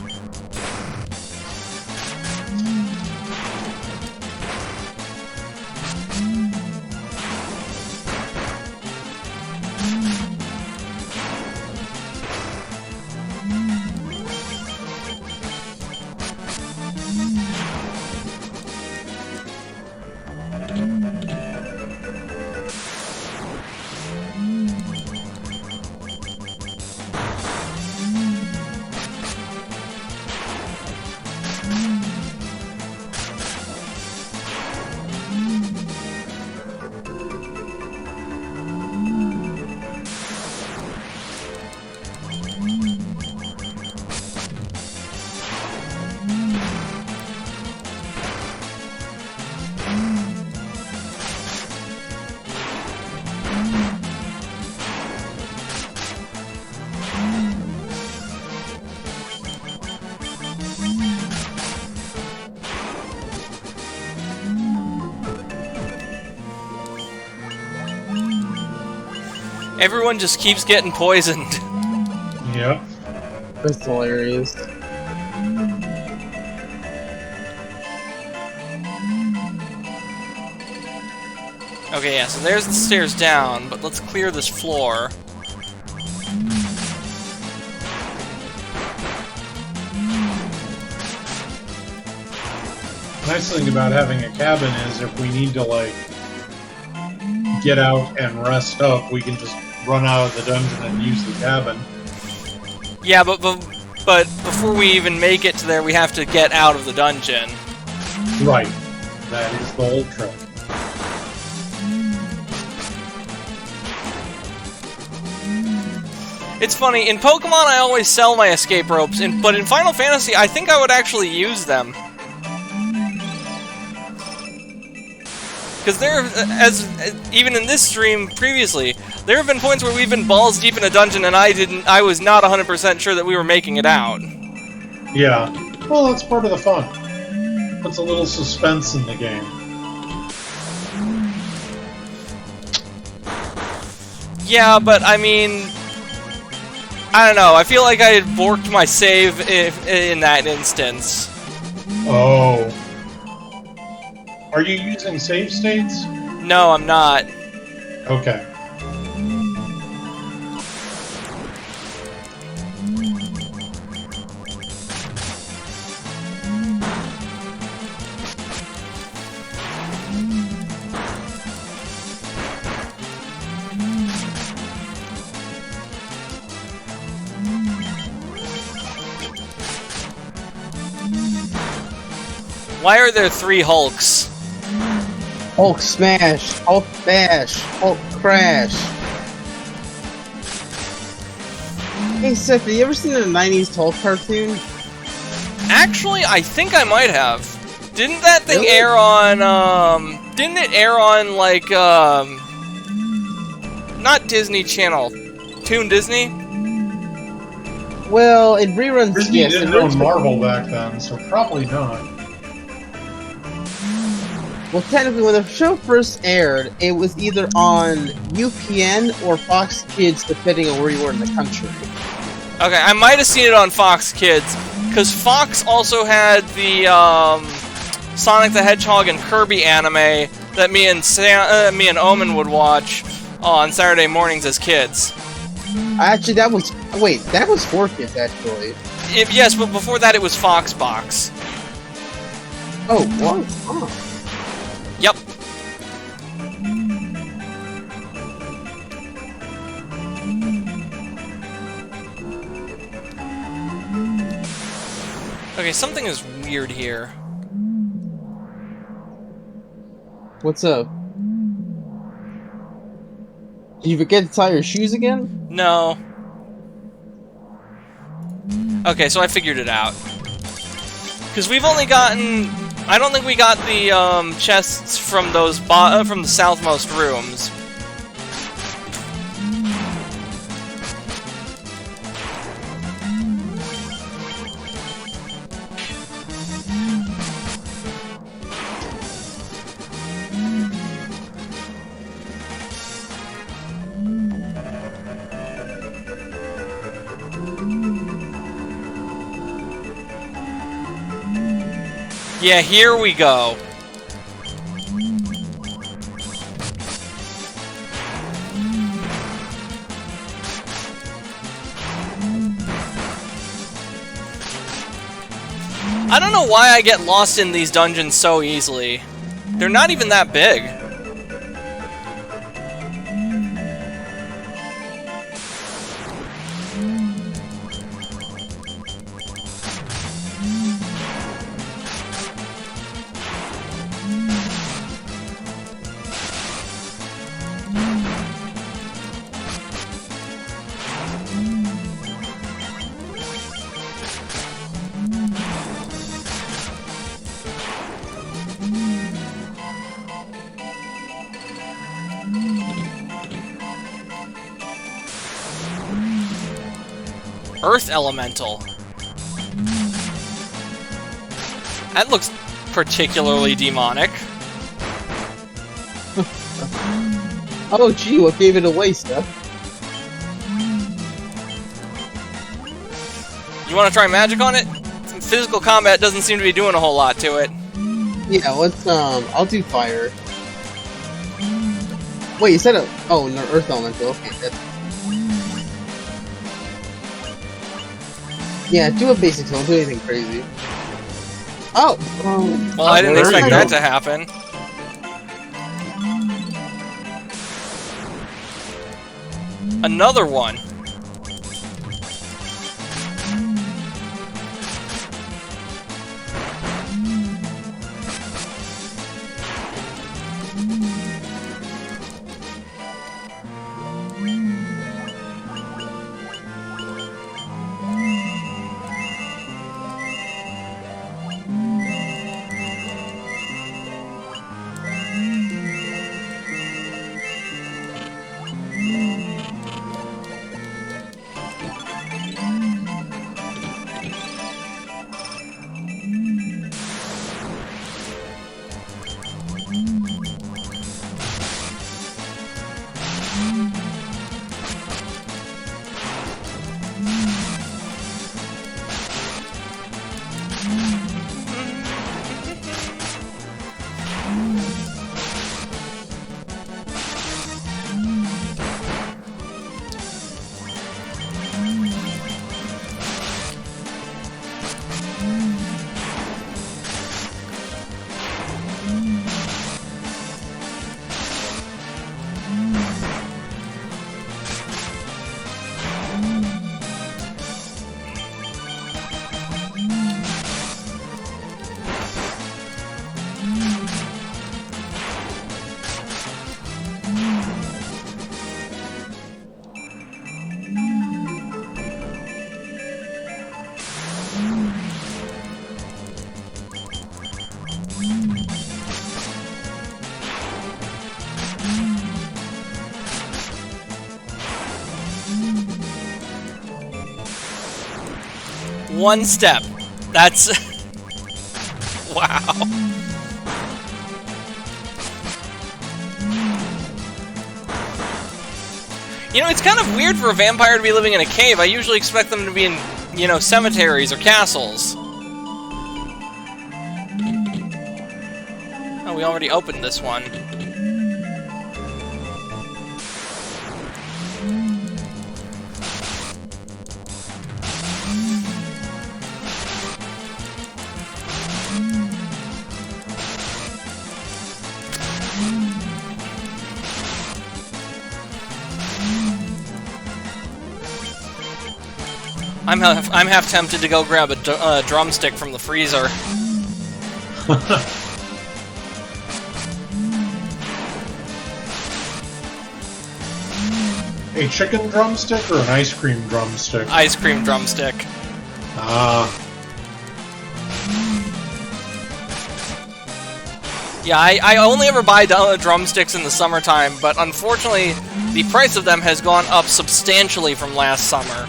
Everyone just keeps getting poisoned. Yep. That's hilarious. Okay, yeah, so there's the stairs down, but let's clear this floor. Nice thing about having a cabin is if we need to, like, get out and rest up, we can just run out of the dungeon and use the cabin. Yeah, but before we even make it to there, we have to get out of the dungeon. Right. That is the whole trick. It's funny, in Pokemon I always sell my escape ropes, but in Final Fantasy I think I would actually use them. Because even in this stream previously, there have been points where we've been balls deep in a dungeon and I was not 100% sure that we were making it out. Yeah. Well, that's part of the fun. Puts a little suspense in the game. Yeah, but I mean, I don't know, I feel like I had borked my save in that instance. Oh. Are you using save states? No, I'm not. Okay. Why are there 3 Hulks? Hulk smash, Hulk bash, Hulk crash. Hey Seth, have you ever seen the 90s Hulk cartoon? Actually, I think I might have. Didn't that thing Really? air on, didn't it air on, like, not Disney Channel, Toon Disney? Well, it reruns. Disney Yes, didn't it runs own Marvel back then, so probably not. Well, technically, when the show first aired, it was either on UPN or Fox Kids, depending on where you were in the country. Okay, I might have seen it on Fox Kids, because Fox also had the, Sonic the Hedgehog and Kirby anime that me and Omen would watch on Saturday mornings as kids. Actually, that was... Wait, that was 4 Kids, actually. Yes, but before that it was Fox Box. Oh, what? Oh. Yep. Okay, something is weird here. What's up? Did you forget to tie your shoes again? No. Okay, so I figured it out. Because we've only gotten... I don't think we got the chests from those from the southmost rooms. Yeah, here we go. I don't know why I get lost in these dungeons so easily. They're not even that big. Earth Elemental. That looks particularly demonic. Oh, gee, what gave it away, Steph? You want to try magic on it? Physical combat doesn't seem to be doing a whole lot to it. Yeah, let's, I'll do fire. Wait, you said oh, no, earth elemental, okay, that's... Yeah, do a basic, don't do anything crazy. Oh! Well, I didn't expect that to happen. Another one. One step. That's... wow. You know, it's kind of weird for a vampire to be living in a cave. I usually expect them to be in, you know, cemeteries or castles. Oh, we already opened this one. I'm half tempted to go grab a drumstick from the freezer. A chicken drumstick or an ice cream drumstick? Ice cream drumstick. Ah. Yeah, I only ever buy drumsticks in the summertime, but unfortunately, the price of them has gone up substantially from last summer.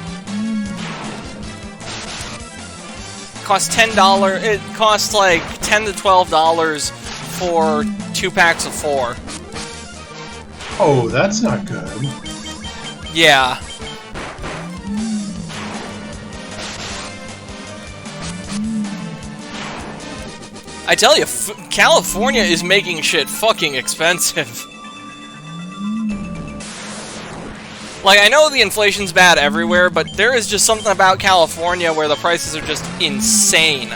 Costs $10. It costs like $10 to $12 for 2 packs of 4. Oh, that's not good. Yeah. I tell you, California is making shit fucking expensive. Like, I know the inflation's bad everywhere, but there is just something about California where the prices are just insane.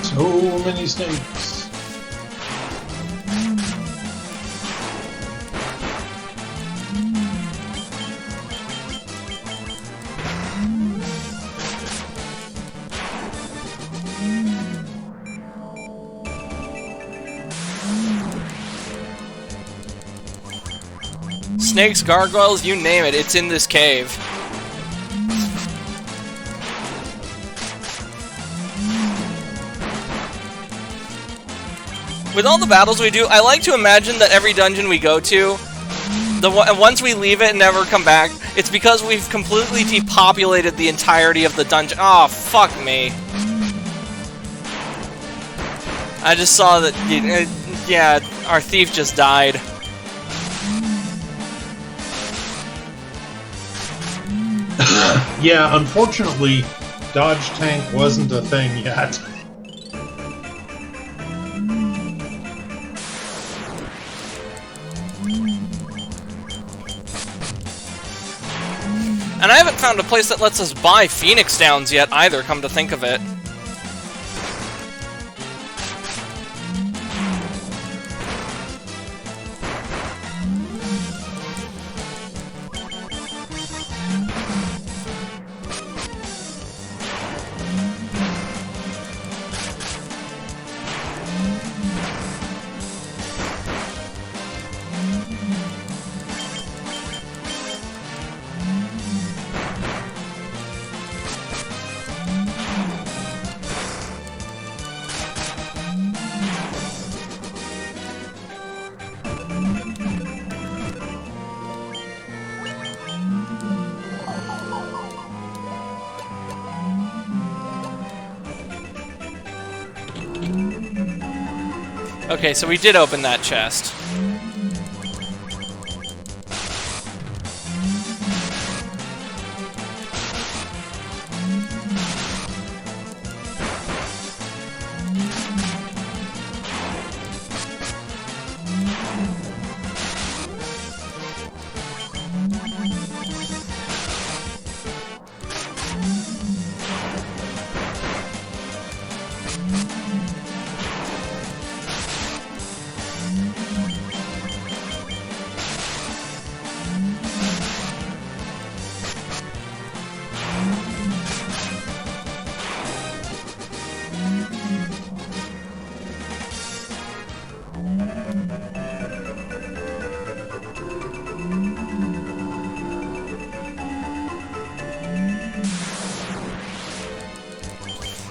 So many snakes. Snakes, gargoyles, you name it, it's in this cave. With all the battles we do, I like to imagine that every dungeon we go to, once we leave it and never come back, it's because we've completely depopulated the entirety of the dungeon. Oh, fuck me. I just saw that, yeah, our thief just died. Yeah, unfortunately, dodge tank wasn't a thing yet. And I haven't found a place that lets us buy Phoenix Downs yet either, come to think of it. Okay, so we did open that chest.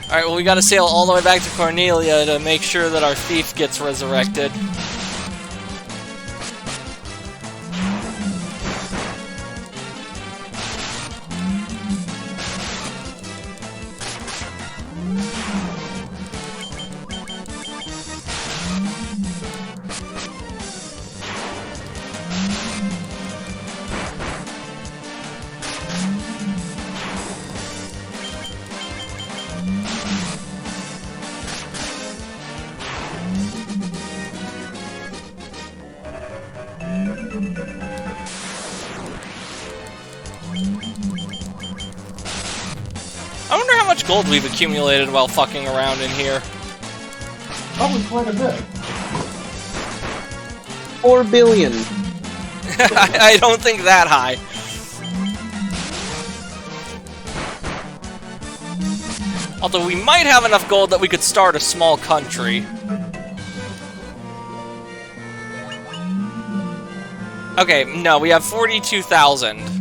Alright, well we gotta sail all the way back to Cornelia to make sure that our thief gets resurrected. I wonder how much gold we've accumulated while fucking around in here. Probably quite a bit. 4 billion. I don't think that high. Although we might have enough gold that we could start a small country. Okay, no, we have 42,000.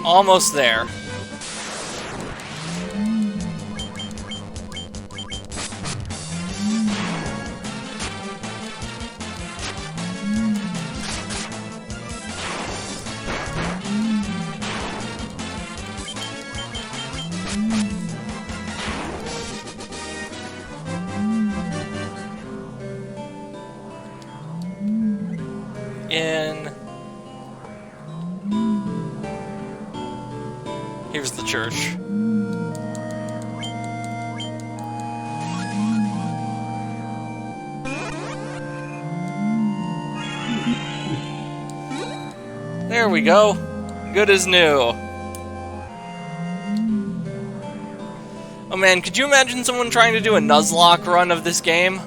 Almost there. Here's the church. There we go. Good as new. Oh man, could you imagine someone trying to do a Nuzlocke run of this game?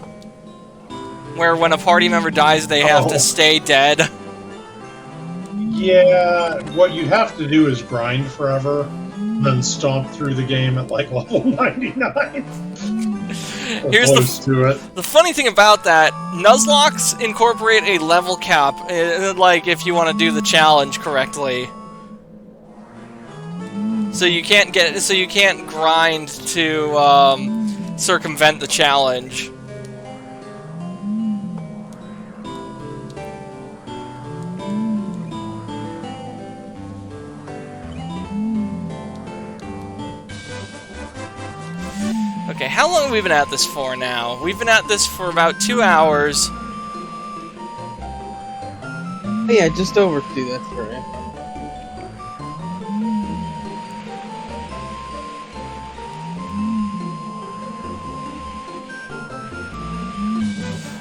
Where when a party member dies, they have to stay dead? Yeah, what you have to do is grind forever, then stomp through the game at like level 99. Here's the funny thing about that: Nuzlocks incorporate a level cap, like if you want to do the challenge correctly. So you can't grind to circumvent the challenge. Okay, how long have we been at this for now? We've been at this for about 2 hours. Oh, yeah, just over 2, that's right.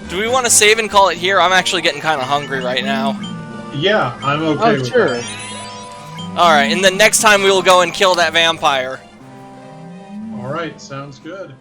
Do we want to save and call it here? I'm actually getting kind of hungry right now. Yeah, I'm okay with sure. that. Alright, and then next time we will go and kill that vampire. Alright, sounds good.